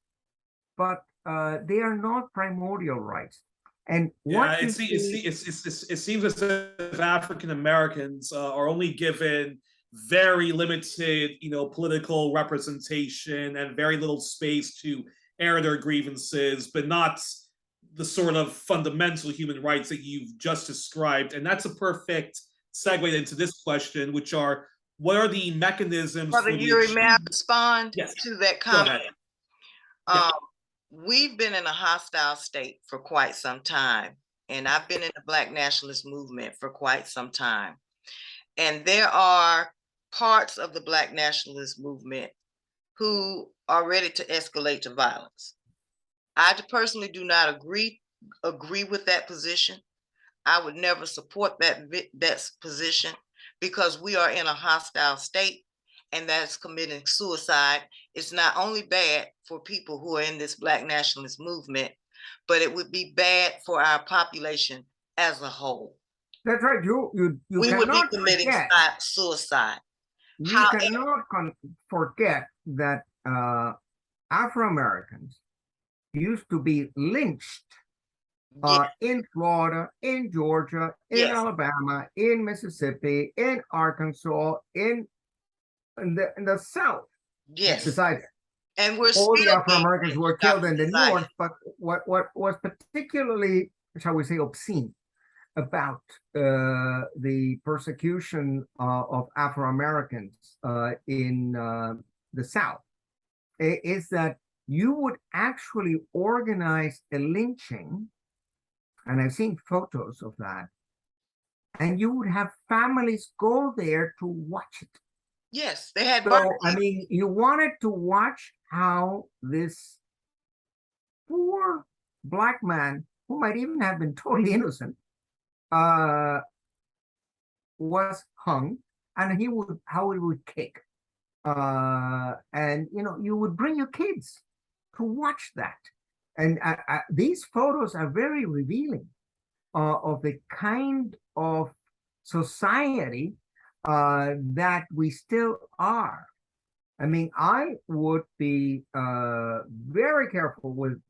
Speaker 3: but they are not primordial rights. And what
Speaker 1: it seems as if African Americans are only given very limited, political representation and very little space to air their grievances, but not the sort of fundamental human rights that you've just described. And that's a perfect segue into this question, which are, what are the mechanisms
Speaker 2: Brother Yuri, may I respond to that comment?
Speaker 1: Go ahead.
Speaker 2: We've been in a hostile state for quite some time, and I've been in the Black nationalist movement for quite some time. And there are parts of the Black nationalist movement who are ready to escalate to violence. I personally do not agree with that position. I would never support that position because we are in a hostile state, and that's committing suicide. It's not only bad for people who are in this Black nationalist movement, but it would be bad for our population as a whole.
Speaker 3: That's right.
Speaker 2: We would be committing suicide.
Speaker 3: You cannot forget that Afro-Americans used to be lynched in Florida, in Georgia, in Alabama, in Mississippi, in Arkansas, in the South.
Speaker 2: Yes.
Speaker 3: Besides,
Speaker 2: and we're
Speaker 3: all the Afro-Americans were killed in the North. But what was particularly, shall we say, obscene about the persecution of Afro-Americans in the South is that you would actually organize a lynching, and I've seen photos of that, and you would have families go there to watch it.
Speaker 2: Yes, they had
Speaker 3: So,
Speaker 2: barbecues.
Speaker 3: I mean, you wanted to watch how this poor Black man, who might even have been totally innocent, was hung, and how he would kick. And you would bring your kids to watch that. And these photos are very revealing of the kind of society that we still are. I mean, I would be very careful with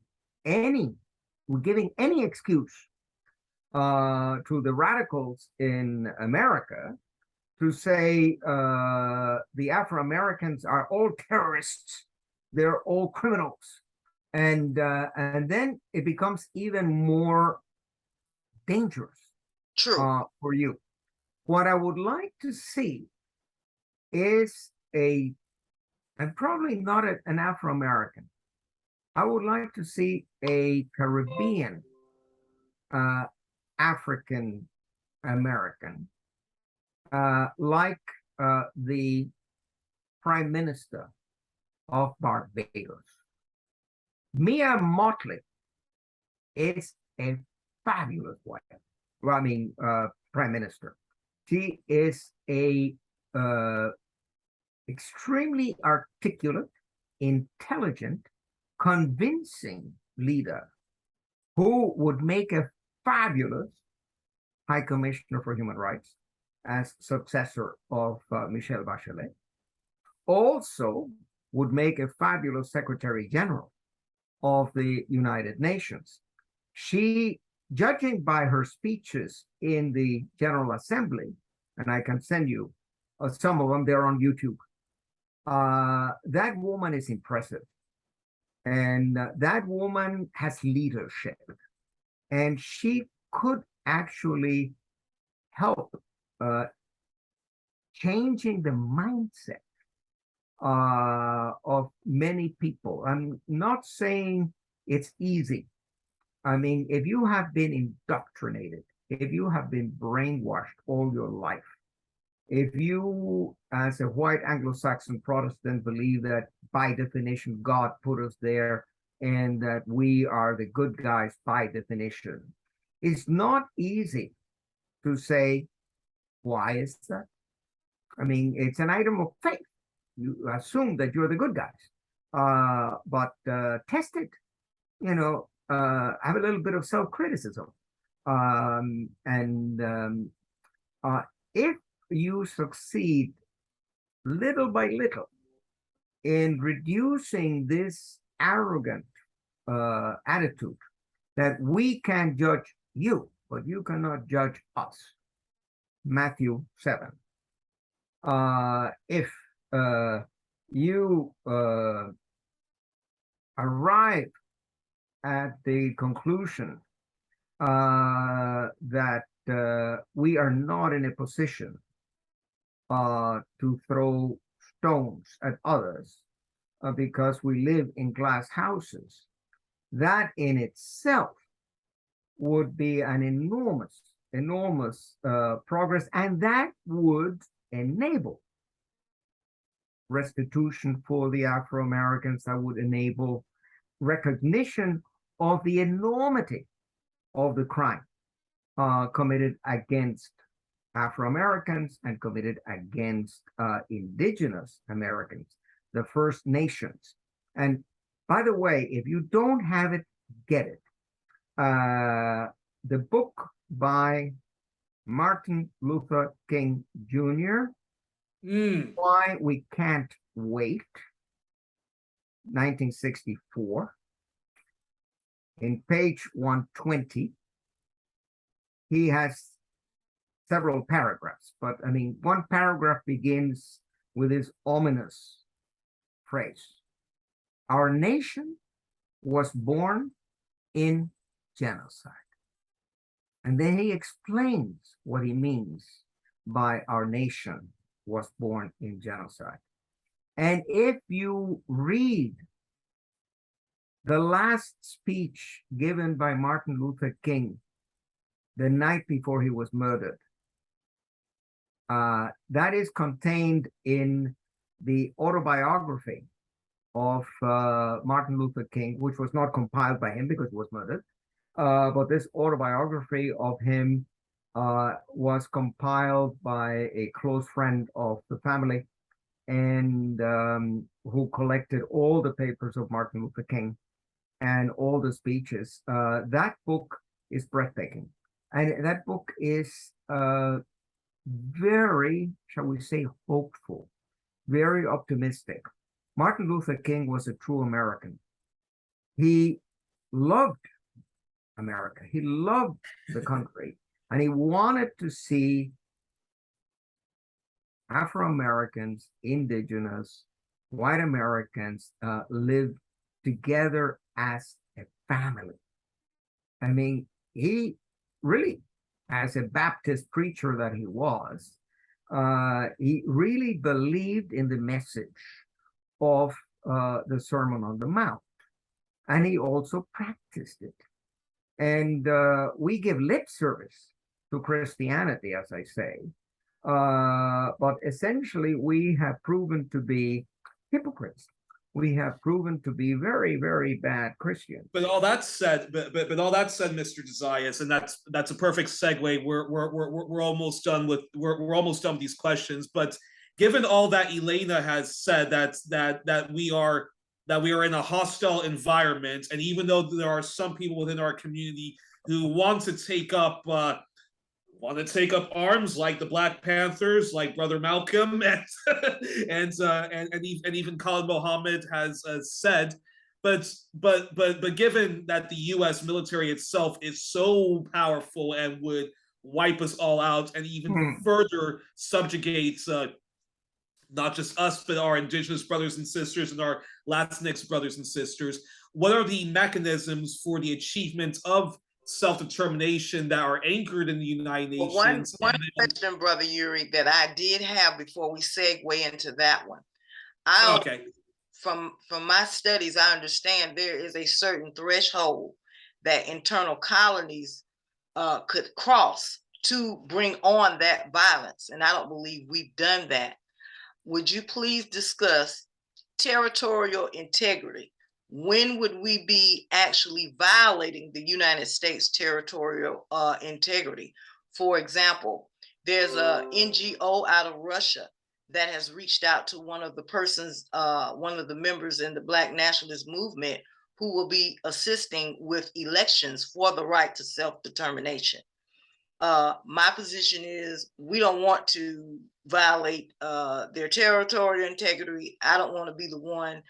Speaker 3: giving any excuse to the radicals in America to say the Afro-Americans are all terrorists, they're all criminals. And then it becomes even more dangerous
Speaker 2: True.
Speaker 3: for you. What I would like to see is I'm probably not an Afro-American. I would like to see a Caribbean African American, like the Prime Minister of Barbados. Mia Motley is a fabulous wife. Well, I mean, Prime Minister. She is a extremely articulate, intelligent, convincing leader who would make a fabulous High Commissioner for Human Rights as successor of Michelle Bachelet. Also would make a fabulous Secretary General of the United Nations. She, judging by her speeches in the General Assembly, and I can send you some of them, they're on YouTube. That woman is impressive. And that woman has leadership. And she could actually help changing the mindset of many people. I'm not saying it's easy. I mean, if you have been indoctrinated, if you have been brainwashed all your life, if you, as a white Anglo-Saxon Protestant, believe that by definition God put us there and that we are the good guys by definition, it's not easy to say, why is that? I mean, it's an item of faith. You assume that you're the good guys, but test it, have a little bit of self-criticism. If you succeed little by little in reducing this arrogant attitude that we can judge you, but you cannot judge us. Matthew 7. If you arrive at the conclusion that we are not in a position to throw stones at others because we live in glass houses, that in itself would be an enormous progress, and that would enable restitution for the Afro-Americans, that would enable recognition of the enormity of the crime committed against Afro-Americans and committed against indigenous Americans, the First Nations. And by the way, if you don't have it, get it. The book by Martin Luther King Jr., Why We Can't Wait, 1964. In page 120, he has several paragraphs, but I mean, one paragraph begins with this ominous phrase: our nation was born in genocide. And then he explains what he means by our nation was born in genocide. And if you read the last speech given by Martin Luther King the night before he was murdered, that is contained in the autobiography of Martin Luther King, which was not compiled by him because he was murdered. But this autobiography of him was compiled by a close friend of the family, and who collected all the papers of Martin Luther King and all the speeches. That book is breathtaking. And that book is very, shall we say, hopeful, very optimistic. Martin Luther King was a true American. He loved America. He loved the country, and he wanted to see Afro-Americans, indigenous, white Americans live together as a family. I mean, he really, as a Baptist preacher that he was, he really believed in the message of the Sermon on the Mount, and he also practiced it. And we give lip service to Christianity, as I say, but essentially we have proven to be hypocrites. We have proven to be very, very bad Christians.
Speaker 1: But all that said, but all that said, Mr. De Zayas, and that's a perfect segue. We're almost done with we're almost done with these questions. But given all that Elaina has said, that we are in a hostile environment, and even though there are some people within our community who want to take up arms, like the Black Panthers, like Brother Malcolm, and even Khalid Mohammed has said. But given that the U.S. military itself is so powerful and would wipe us all out and even further subjugate not just us, but our indigenous brothers and sisters and our Latinx brothers and sisters, what are the mechanisms for the achievement of self-determination that are anchored in the United Nations?
Speaker 2: One question, Brother Yuri, that I did have before we segue into that one.
Speaker 1: Okay.
Speaker 2: From my studies, I understand there is a certain threshold that internal colonies could cross to bring on that violence, and I don't believe we've done that. Would you please discuss territorial integrity? When would we be actually violating the United States territorial integrity? For example, there's a NGO out of Russia that has reached out to one of the members in the Black nationalist movement, who will be assisting with elections for the right to self-determination. My position is we don't want to violate their territorial integrity. I don't want to be the one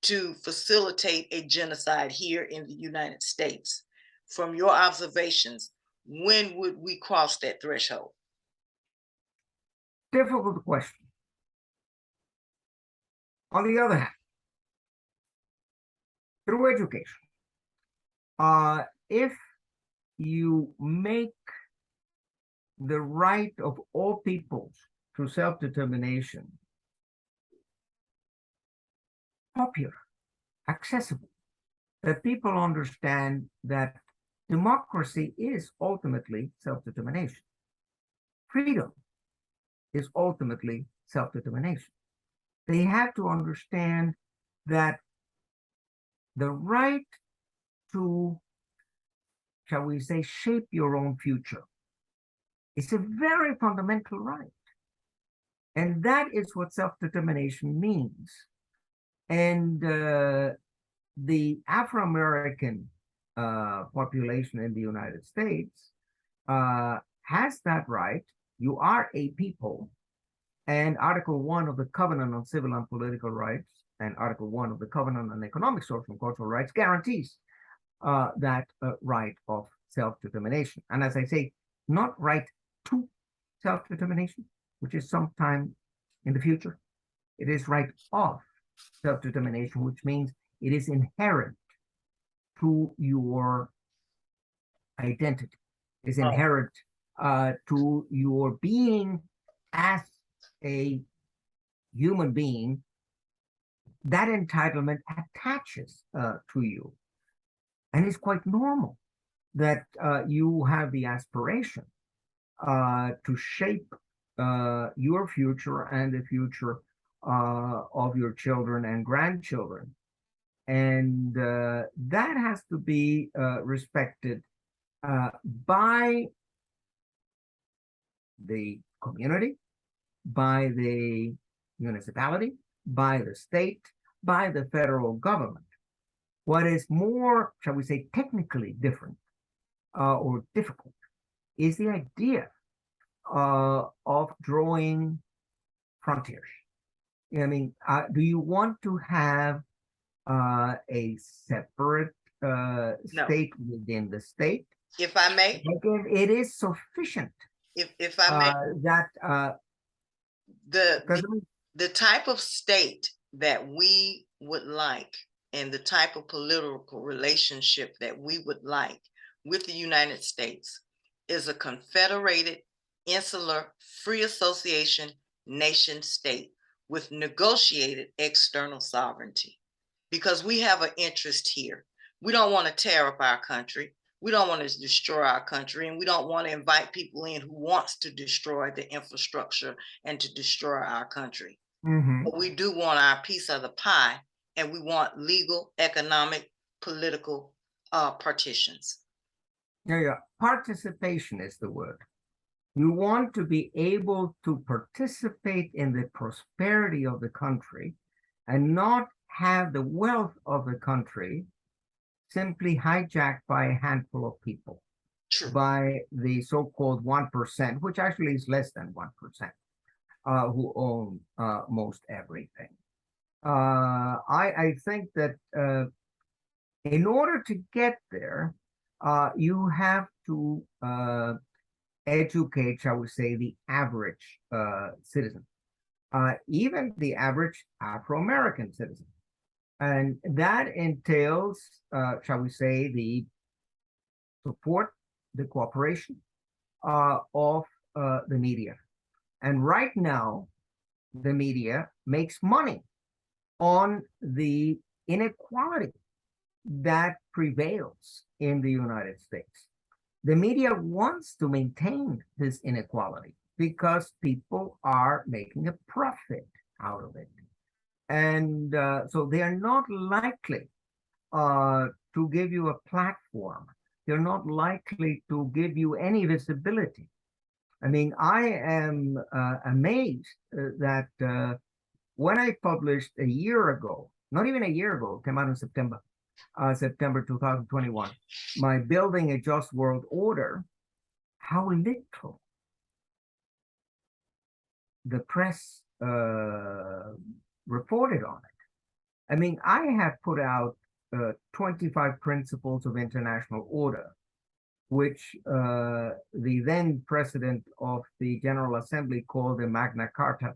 Speaker 2: to facilitate a genocide here in the United States. From your observations, when would we cross that threshold?
Speaker 3: Difficult question. On the other hand, through education, if you make the right of all peoples to self-determination popular, accessible, that people understand that democracy is ultimately self-determination. Freedom is ultimately self-determination. They have to understand that the right to, shall we say, shape your own future is a very fundamental right. And that is what self-determination means. And the Afro-American population in the United States has that right. You are a people. And Article 1 of the Covenant on Civil and Political Rights and Article 1 of the Covenant on Economic, Social, and Cultural Rights guarantees that right of self-determination. And as I say, not right to self-determination, which is sometime in the future. It is right of self-determination, which means it is inherent to your identity, is inherent to your being as a human being that entitlement attaches to you. And it's quite normal that you have the aspiration to shape your future and the future of your children and grandchildren. And that has to be respected by the community, by the municipality, by the state, by the federal government. What is more, shall we say, technically different or difficult is the idea of drawing frontiers. I mean, do you want to have a separate state within the state?
Speaker 2: If I may,
Speaker 3: it is sufficient.
Speaker 2: If I may,
Speaker 3: that
Speaker 2: the type of state that we would like and the type of political relationship that we would like with the United States is a confederated, insular, free association nation state with negotiated external sovereignty. Because we have an interest here. We don't want to tear up our country. We don't want to destroy our country, and we don't want to invite people in who wants to destroy the infrastructure and to destroy our country. But we do want our piece of the pie, and we want legal, economic, political partitions.
Speaker 3: Yeah. Participation is the word. You want to be able to participate in the prosperity of the country and not have the wealth of the country simply hijacked by a handful of people.
Speaker 2: True.
Speaker 3: By the so-called 1%, which actually is less than 1%, who own most everything. I think that in order to get there, you have to educate, shall we say, the average citizen, even the average Afro-American citizen. And that entails, shall we say, the support, the cooperation of the media. And right now, the media makes money on the inequality that prevails in the United States. The media wants to maintain this inequality because people are making a profit out of it. And so they are not likely to give you a platform. They're not likely to give you any visibility. I mean, I am amazed that when I published a year ago, not even a year ago, it came out in September 2021, my Building a Just World Order, how little the press reported on it. I mean, I have put out 25 principles of international order, which the then president of the General Assembly called the Magna Carta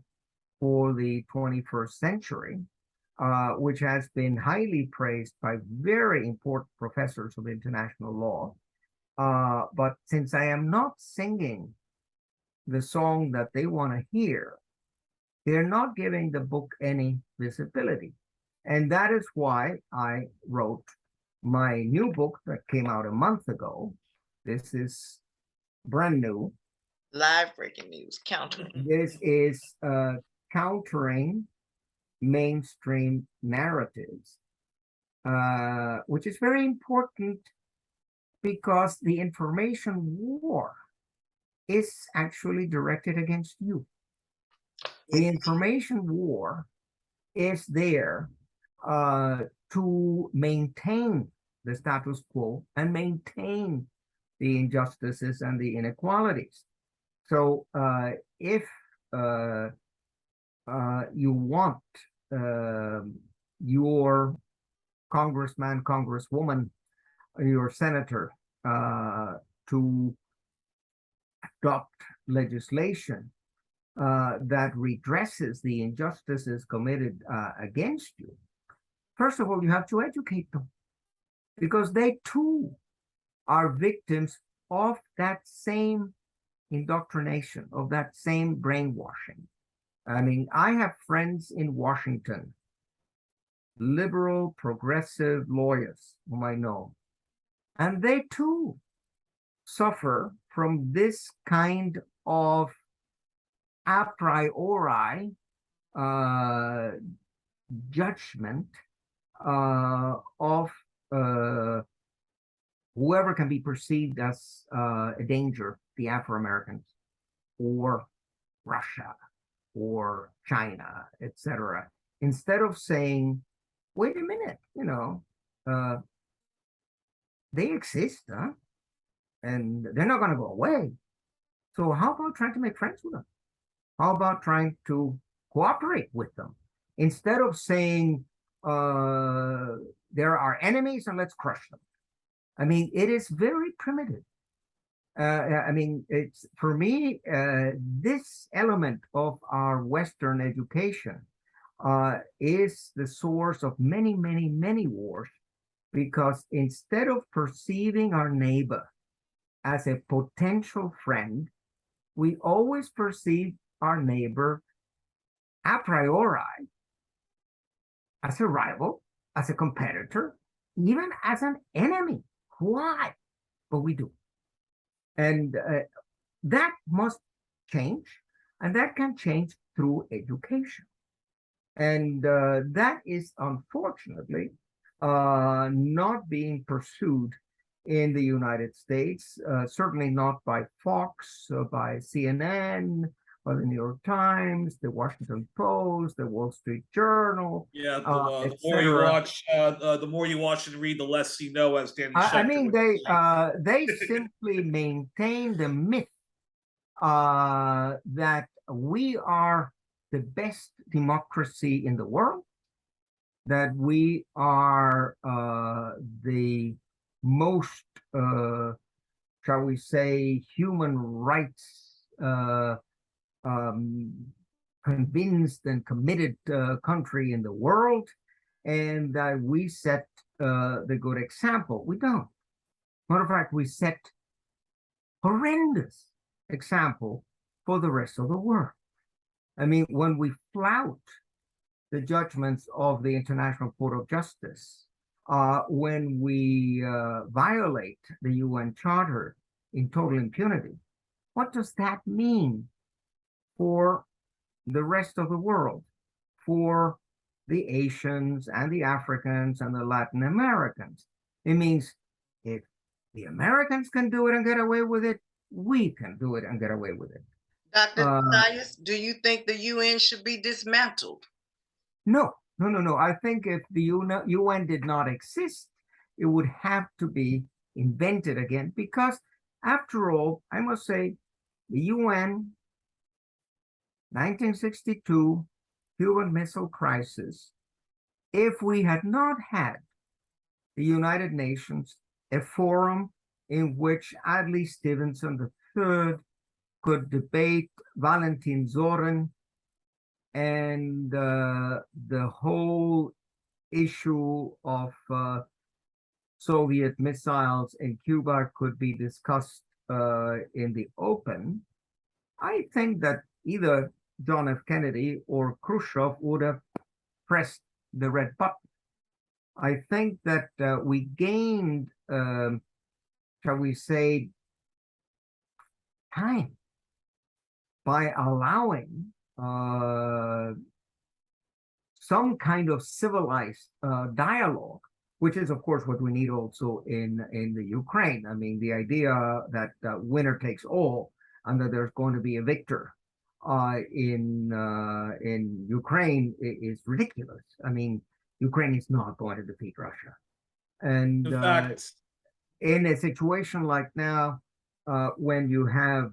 Speaker 3: for the 21st century, which has been highly praised by very important professors of international law. But since I am not singing the song that they want to hear, they're not giving the book any visibility. And that is why I wrote my new book that came out a month ago. This is brand new.
Speaker 2: Live breaking news, countering.
Speaker 3: This is countering mainstream narratives, which is very important because the information war is actually directed against you. The information war is there to maintain the status quo and maintain the injustices and the inequalities. So if you want your congressman, congresswoman, your senator to adopt legislation that redresses the injustices committed against you, first of all, you have to educate them, because they too are victims of that same indoctrination, of that same brainwashing. I mean, I have friends in Washington liberal, progressive lawyers whom I know, and they too suffer from this kind of a priori judgment of whoever can be perceived as a danger, the Afro-Americans, or Russia, or China, etc. Instead of saying, wait a minute, they exist, huh? And they're not going to go away. So how about trying to make friends with them? How about trying to cooperate with them? Instead of saying, there are enemies and let's crush them. I mean, it is very primitive. I mean, it's for me, this element of our Western education is the source of many, many, many wars, because instead of perceiving our neighbor as a potential friend, we always perceive our neighbor a priori as a rival, as a competitor, even as an enemy. Why? But we do. And that must change, and that can change through education. And that is unfortunately not being pursued in the United States, certainly not by Fox, by CNN, by the New York Times, the Washington Post, the Wall Street Journal.
Speaker 1: Yeah, the more you watch, the more you watch and read, the less you know, as Danny Schechter
Speaker 3: I mean,
Speaker 1: would
Speaker 3: they simply maintain the myth that we are the best democracy in the world, that we are the most, shall we say, human rights convinced and committed country in the world, and that we set the good example. We don't. Matter of fact, we set horrendous example for the rest of the world. I mean, when we flout the judgments of the International Court of Justice, when we violate the UN Charter in total impunity, what does that mean for the rest of the world, for the Asians and the Africans and the Latin Americans? It means if the Americans can do it and get away with it, we can do it and get away with it.
Speaker 2: Dr. De Zayas, do you think the UN should be dismantled?
Speaker 3: No. I think if the UN did not exist, it would have to be invented again, because after all, I must say, the UN, 1962, Cuban Missile Crisis, if we had not had the United Nations, a forum in which Adlai Stevenson III could debate Valentin Zorin, and the whole issue of Soviet missiles in Cuba could be discussed in the open, I think that either John F. Kennedy or Khrushchev would have pressed the red button. I think that we gained, shall we say, time by allowing some kind of civilized dialogue, which is, of course, what we need also in the Ukraine. I mean, the idea that winner takes all and that there's going to be a victor in Ukraine is ridiculous. I mean, Ukraine is not going to defeat Russia. And
Speaker 1: in fact,
Speaker 3: in a situation like now, when you have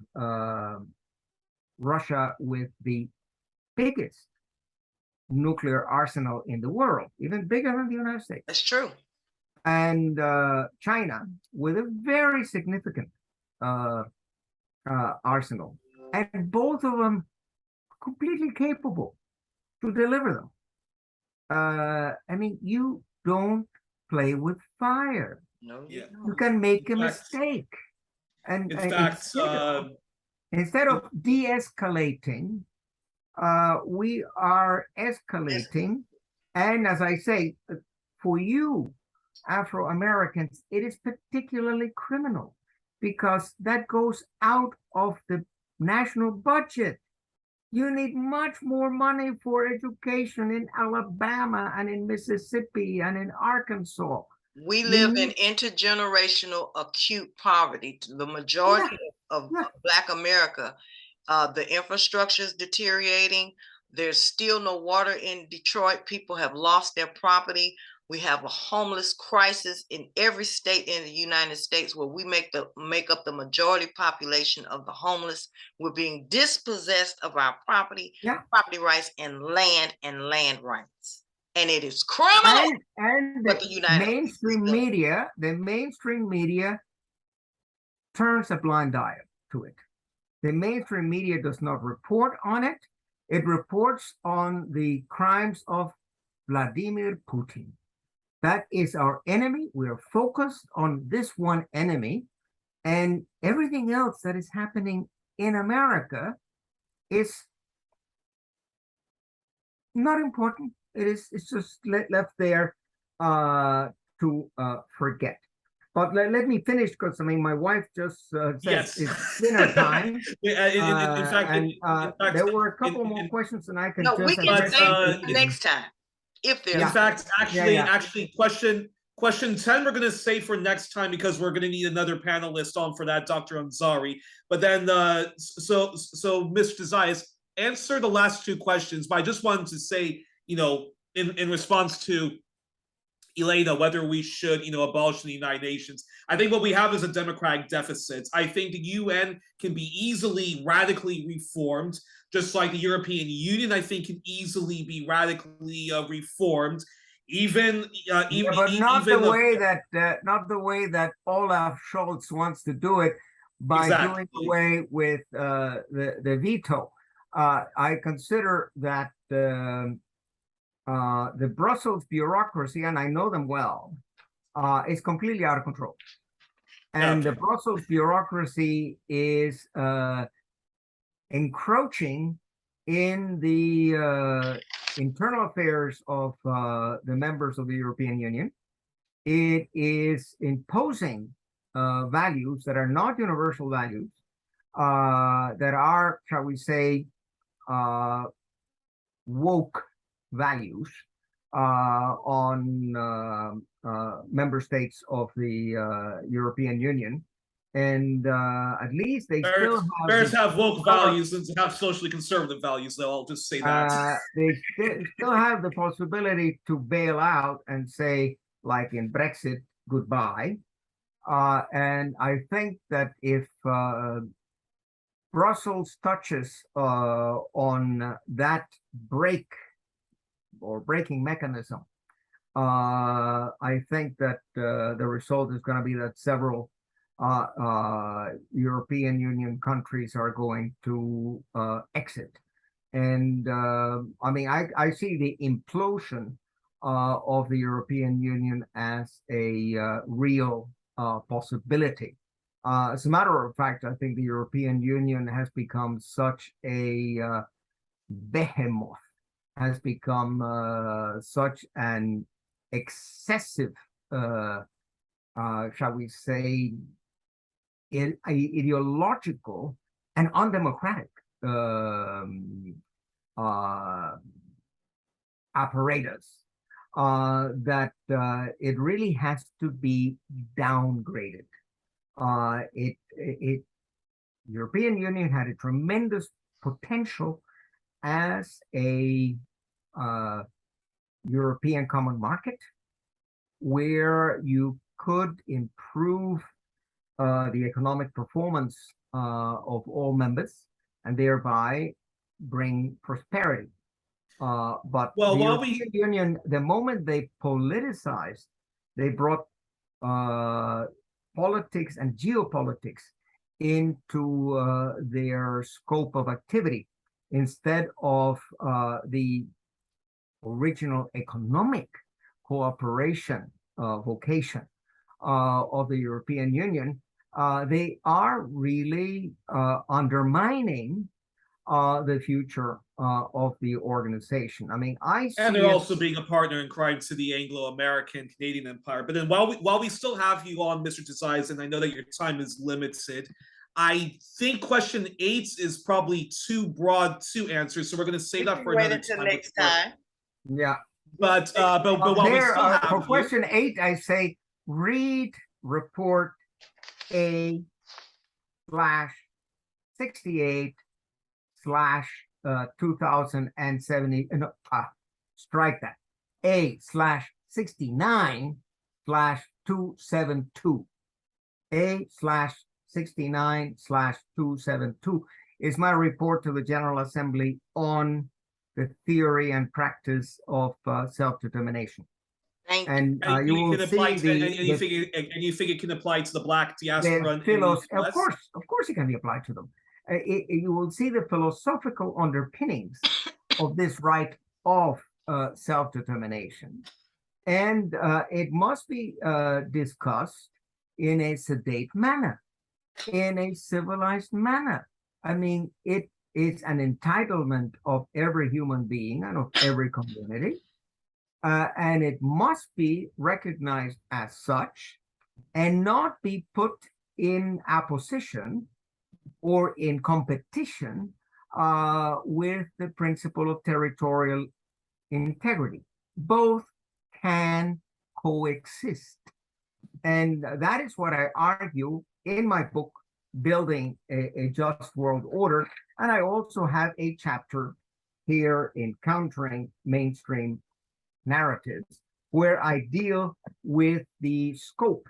Speaker 3: Russia with the biggest nuclear arsenal in the world, even bigger than the United States.
Speaker 2: That's true.
Speaker 3: And China with a very significant arsenal, and both of them completely capable to deliver them. I mean, you don't play with fire.
Speaker 2: No,
Speaker 1: yeah.
Speaker 3: You can make a
Speaker 1: In fact-
Speaker 3: mistake. And
Speaker 1: In fact,
Speaker 3: instead of de-escalating, we are escalating And as I say, for you, Afro-Americans, it is particularly criminal because that goes out of the national budget. You need much more money for education in Alabama and in Mississippi and in Arkansas.
Speaker 2: We live in intergenerational acute poverty. The majority of Black America, the infrastructure is deteriorating. There's still no water in Detroit. People have lost their property. We have a homeless crisis in every state in the United States where we make up the majority population of the homeless. We're being dispossessed of our property, property rights, and land rights. And it is criminal.
Speaker 3: And the mainstream media turns a blind eye to it. The mainstream media does not report on it. It reports on the crimes of Vladimir Putin. That is our enemy. We are focused on this one enemy, and everything else that is happening in America is not important. It's just left there to forget. But let me finish, because I mean my wife just said it's dinner time.
Speaker 1: In fact,
Speaker 3: there were a couple more questions, and I can just
Speaker 2: we can save next time if there's.
Speaker 1: In fact, actually, question 10 we're going to save for next time because we're going to need another panelist on for that, Dr. Ansari. But then, so Mr. Zayas, answer the last two questions. But I just wanted to say, in response to Elaina, whether we should, abolish the United Nations. I think what we have is a democratic deficit. I think the UN can be easily radically reformed, just like the European Union, I think, can easily be radically reformed. But
Speaker 3: not the way that Olaf Scholz wants to do it, by doing away with the veto. I consider that the Brussels bureaucracy, and I know them well, is completely out of control. And the Brussels bureaucracy is encroaching in the internal affairs of the members of the European Union. It is imposing values that are not universal values, that are, shall we say, woke values on member states of the European Union. And at least they
Speaker 1: still have woke values and have socially conservative values, though. I'll just say that.
Speaker 3: They still have the possibility to bail out and say, like in Brexit, goodbye. And I think that if Brussels touches on that breaking mechanism, I think that the result is going to be that several European Union countries are going to exit. And I mean, I see the implosion of the European Union as a real possibility. As a matter of fact, I think the European Union has become such a behemoth, has become such an excessive, shall we say, ideological and undemocratic apparatus, that it really has to be downgraded. European Union had a tremendous potential as a European common market, where you could improve the economic performance of all members and thereby bring prosperity. But the European Union, the moment they politicized, they brought politics and geopolitics into their scope of activity instead of the original economic cooperation vocation of the European Union. They are really undermining the future of the organization. I mean, I see
Speaker 1: And they're
Speaker 3: it,
Speaker 1: also being a partner in crime to the Anglo-American Canadian Empire. But then while we still have you on, Mr. De Zayas, and I know that your time is limited, I think question 8 is probably too broad to answer, so we're going to save
Speaker 2: We
Speaker 1: that
Speaker 2: can
Speaker 1: for
Speaker 2: wait
Speaker 1: another
Speaker 2: until
Speaker 1: time.
Speaker 2: next time.
Speaker 3: yeah.
Speaker 1: But while we
Speaker 3: There,
Speaker 1: still have
Speaker 3: for
Speaker 1: you,
Speaker 3: question 8, I say read report A/68 slash 2070. No, strike that. A/69 slash 272. A/69 slash 272 is my report to the General Assembly on the theory and practice of self-determination.
Speaker 2: Thank you.
Speaker 3: And
Speaker 1: and
Speaker 3: you
Speaker 1: you
Speaker 3: will
Speaker 1: can apply
Speaker 3: see
Speaker 1: to, and you think it can apply to the Black diaspora in the
Speaker 3: of
Speaker 1: US?
Speaker 3: course, it can be applied to them. You will see the philosophical underpinnings of this right of self-determination, and it must be discussed in a sedate manner, in a civilized manner. I mean, it is an entitlement of every human being and of every community, and it must be recognized as such and not be put in opposition or in competition with the principle of territorial integrity. Both can coexist. And that is what I argue in my book, Building a Just World Order. And I also have a chapter here in Countering Mainstream Narratives, where I deal with the scope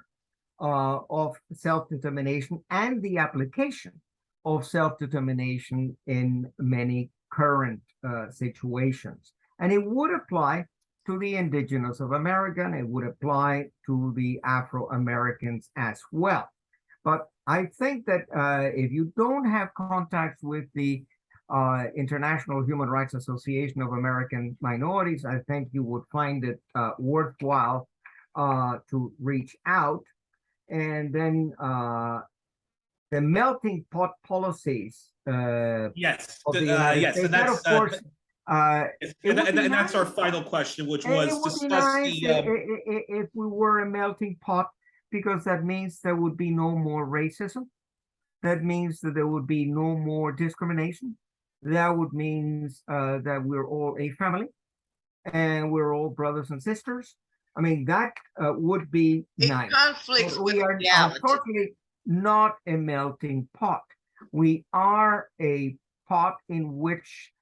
Speaker 3: of self-determination and the application of self-determination in many current situations. And it would apply to the indigenous of America, and it would apply to the Afro-Americans as well. But I think that if you don't have contacts with the International Human Rights Association of American Minorities, I think you would find it worthwhile to reach out. And then the melting pot policies
Speaker 1: Yes,
Speaker 3: of the United
Speaker 1: yes,
Speaker 3: States,
Speaker 1: and
Speaker 3: that
Speaker 1: that's
Speaker 3: of course,
Speaker 1: and that's our final question, which was
Speaker 3: it would be
Speaker 1: discuss
Speaker 3: nice if we were a melting pot, because that means there would be no more racism. That means that there would be no more discrimination. That would mean that we're all a family and we're all brothers and sisters. I mean, that would be nice.
Speaker 2: It conflicts with
Speaker 3: We are
Speaker 2: reality.
Speaker 3: unfortunately not a melting pot. We are a pot in which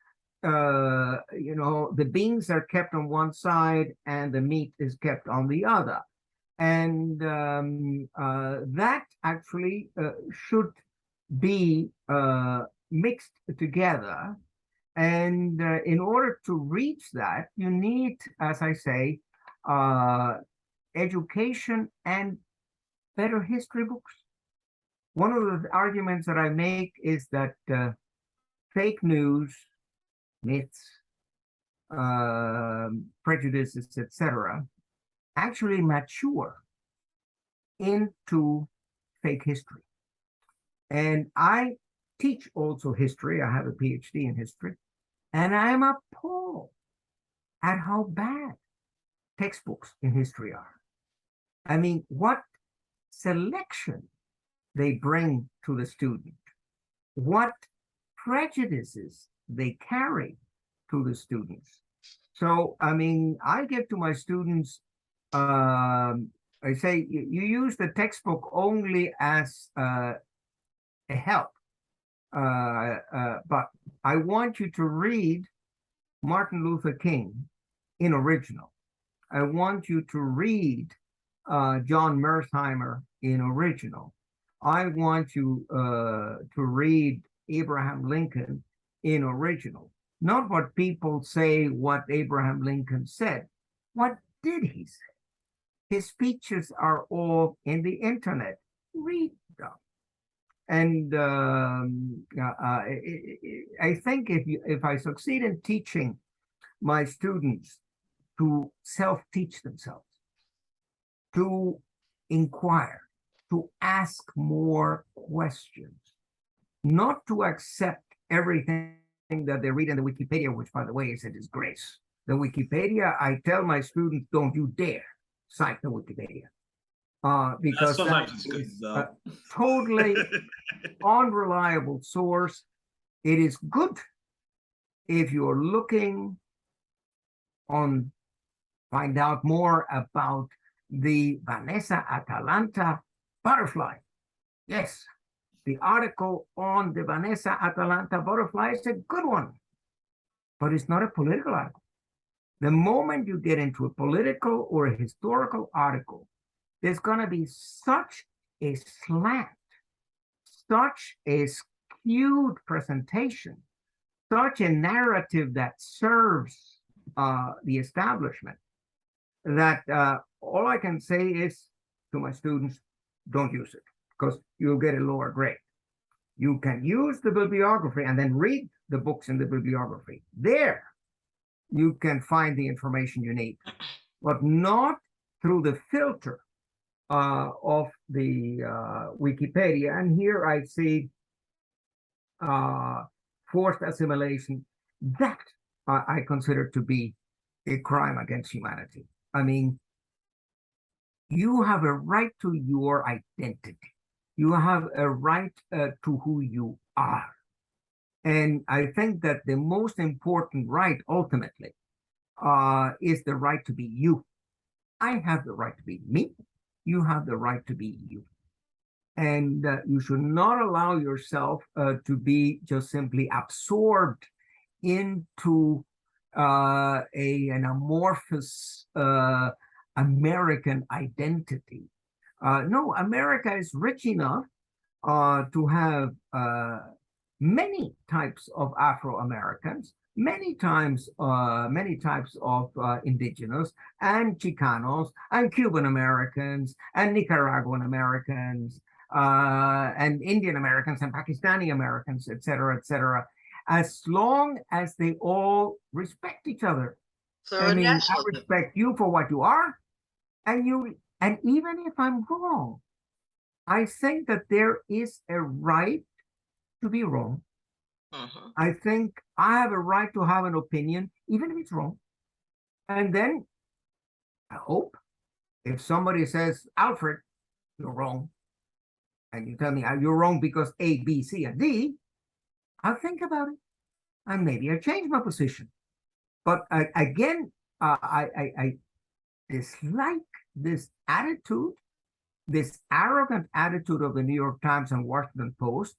Speaker 3: the beans are kept on one side and the meat is kept on the other. And that actually should be mixed together. And in order to reach that, you need, as I say, education and better history books. One of the arguments that I make is that fake news, myths, prejudices, etc., actually mature into fake history. And I teach also history. I have a PhD in history. And I am appalled at how bad textbooks in history are. I mean, what selection they bring to the student, what prejudices they carry to the students. So, I mean, I give to my students, I say, you use the textbook only as a help. But I want you to read Martin Luther King in original. I want you to read John Mersheimer in original. I want you to read Abraham Lincoln in original. Not what people say what Abraham Lincoln said. What did he say? His speeches are all in the internet. Read them. And I think if I succeed in teaching my students to self-teach themselves, to inquire, to ask more questions, not to accept everything that they read in the Wikipedia, which, by the way, is a disgrace. The Wikipedia, I tell my students, don't you dare cite the Wikipedia. Because
Speaker 1: sometimes
Speaker 3: that
Speaker 1: it's good,
Speaker 3: is
Speaker 1: though.
Speaker 3: a totally unreliable source. It is good if you're looking on, find out more about the Vanessa Atalanta butterfly. Yes, the article on the Vanessa Atalanta butterfly is a good one, but it's not a political article. The moment you get into a political or a historical article, there's going to be such a slant, such a skewed presentation, such a narrative that serves the establishment, that all I can say is to my students, don't use it, because you'll get a lower grade. You can use the bibliography and then read the books in the bibliography. There, you can find the information you need, but not through the filter of the Wikipedia. And here I see forced assimilation. That I consider to be a crime against humanity. I mean, you have a right to your identity. You have a right to who you are. And I think that the most important right, ultimately, is the right to be you. I have the right to be me. You have the right to be you. And you should not allow yourself to be just simply absorbed into an amorphous American identity. No, America is rich enough to have many types of Afro-Americans, many types of indigenous and Chicanos and Cuban Americans and Nicaraguan Americans and Indian Americans and Pakistani Americans, etc., etc., as long as they all respect each other.
Speaker 2: So
Speaker 3: I mean, I
Speaker 2: nationalism.
Speaker 3: respect you for what you are, and even if I'm wrong, I think that there is a right to be wrong. I think I have a right to have an opinion, even if it's wrong. And then I hope if somebody says, Alfred, you're wrong, and you tell me you're wrong because A, B, C, and D, I'll think about it. And maybe I change my position. But again, I dislike this attitude, this arrogant attitude of the New York Times and Washington Post,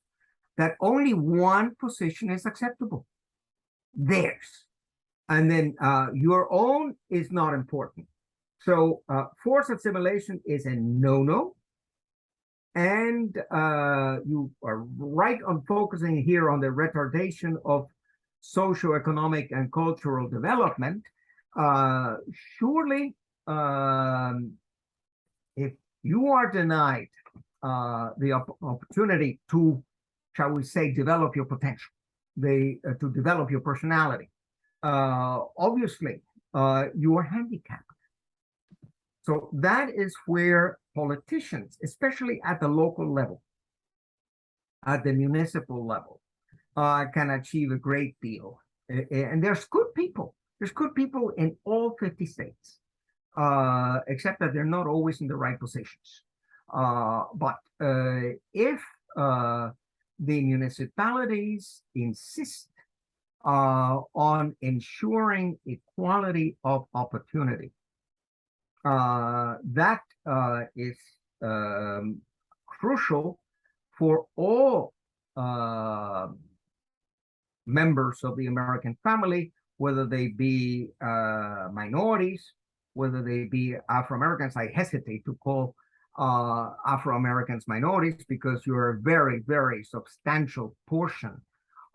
Speaker 3: that only one position is acceptable, theirs. And then your own is not important. So forced assimilation is a no-no. And you are right on focusing here on the retardation of socioeconomic and cultural development. Surely, if you are denied the opportunity to, shall we say, develop your potential, to develop your personality, obviously, you are handicapped. So that is where politicians, especially at the local level, at the municipal level, can achieve a great deal. And there's good people. There's good people in all 50 states, except that they're not always in the right positions. But if the municipalities insist on ensuring equality of opportunity, that is crucial for all members of the American family, whether they be minorities, whether they be Afro-Americans. I hesitate to call Afro-Americans minorities because you're a very, very substantial portion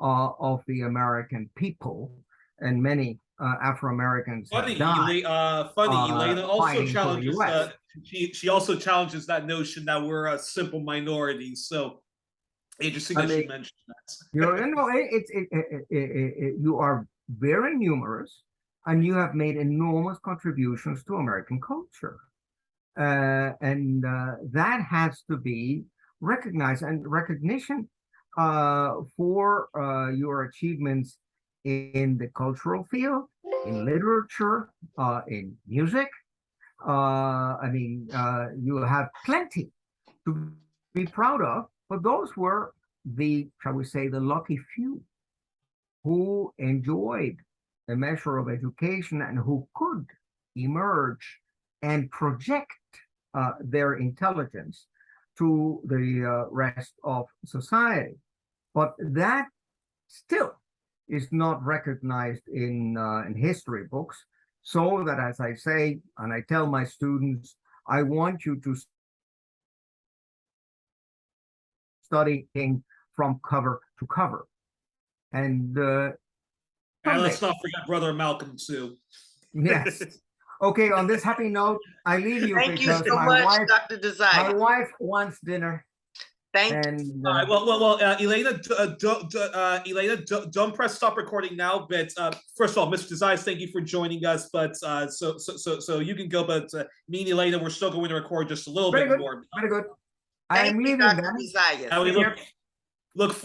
Speaker 3: of the American people, and many Afro-Americans have died.
Speaker 1: Elaina also
Speaker 3: fighting for the
Speaker 1: challenges
Speaker 3: US.
Speaker 1: she also challenges that notion that we're a simple minority. So interesting that she mentioned that.
Speaker 3: You are very numerous, and you have made enormous contributions to American culture, and that has to be recognized. And recognition for your achievements in the cultural field, in literature, in music. You have plenty to be proud of, but those were the, shall we say, the lucky few who enjoyed a measure of education and who could emerge and project their intelligence to the rest of society. But that still is not recognized in history books. So that, as I say, and I tell my students, I want you to study from cover to cover. And
Speaker 1: let's not forget Brother Malcolm too.
Speaker 3: Yes. Okay, on this happy note, I leave you.
Speaker 2: Thank you
Speaker 3: because
Speaker 2: so much, Dr. De Zayas.
Speaker 3: My wife wants dinner.
Speaker 2: Thank
Speaker 3: you.
Speaker 1: Elaina, don't press stop recording now. But first of all, Mr. De Zayas, thank you for joining us. But so you can go. But me and Elaina, we're still going to record just a little bit more.
Speaker 3: Very good.
Speaker 2: Thank
Speaker 3: I'm
Speaker 2: you,
Speaker 3: leaving
Speaker 2: Dr.
Speaker 3: them.
Speaker 2: De Zayas.
Speaker 1: And we look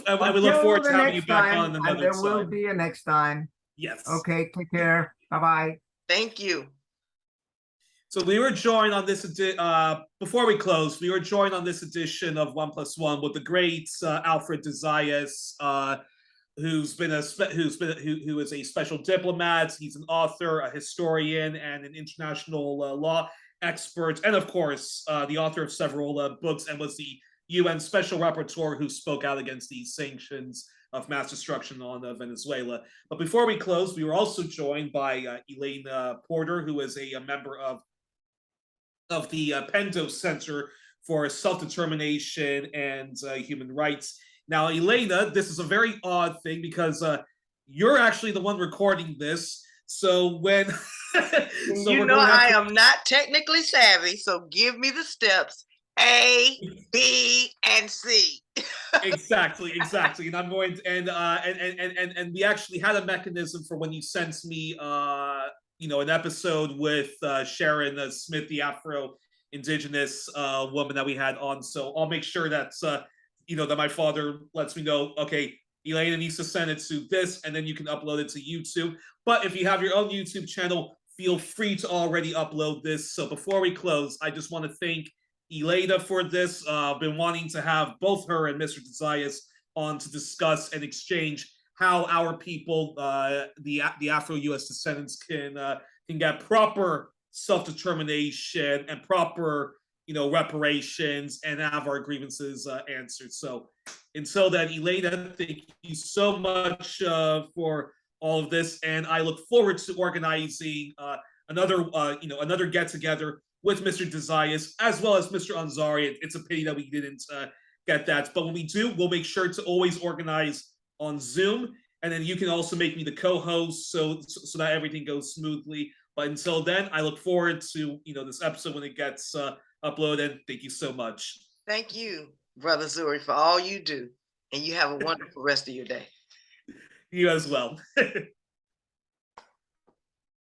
Speaker 1: forward to having you back on another time.
Speaker 3: There will be a next time.
Speaker 1: Yes.
Speaker 3: Okay. Take care. Bye-bye.
Speaker 2: Thank you.
Speaker 1: So we were joined on this before we close. We were joined on this edition of 1+1 with the great Alfred De Zayas, who is a special diplomat. He's an author, a historian, and an international law expert, and of course, the author of several books, and was the UN Special Rapporteur who spoke out against these sanctions of mass destruction on Venezuela. But before we close, we were also joined by Elaina Porter, who is a member of the Pendo Center for Self-Determination and Human Rights. Now, Elaina, this is a very odd thing because you're actually the one recording this. So when
Speaker 2: I am not technically savvy, so give me the steps A, B, and C.
Speaker 1: Exactly. And I'm going to, and we actually had a mechanism for when you sent me an episode with Sharon Smith, the Afro-Indigenous woman that we had on. So I'll make sure that that my father lets me know, okay, Elaina needs to send it to this, and then you can upload it to YouTube. But if you have your own YouTube channel, feel free to already upload this. So before we close, I just want to thank Elaina for this. I've been wanting to have both her and Mr. De Zayas on to discuss and exchange how our people, the Afro-US descendants, can get proper self-determination and proper reparations and have our grievances answered. So until then, Elaina, thank you so much for all of this, and I look forward to organizing another get-together with Mr. De Zayas as well as Mr. Ansari. It's a pity that we didn't get that, but when we do, we'll make sure to always organize on Zoom, and then you can also make me the co-host so that everything goes smoothly. But until then, I look forward to this episode when it gets uploaded. Thank you so much.
Speaker 2: Thank you, Brother Zuri, for all you do, and you have a wonderful rest of your day.
Speaker 1: You as well.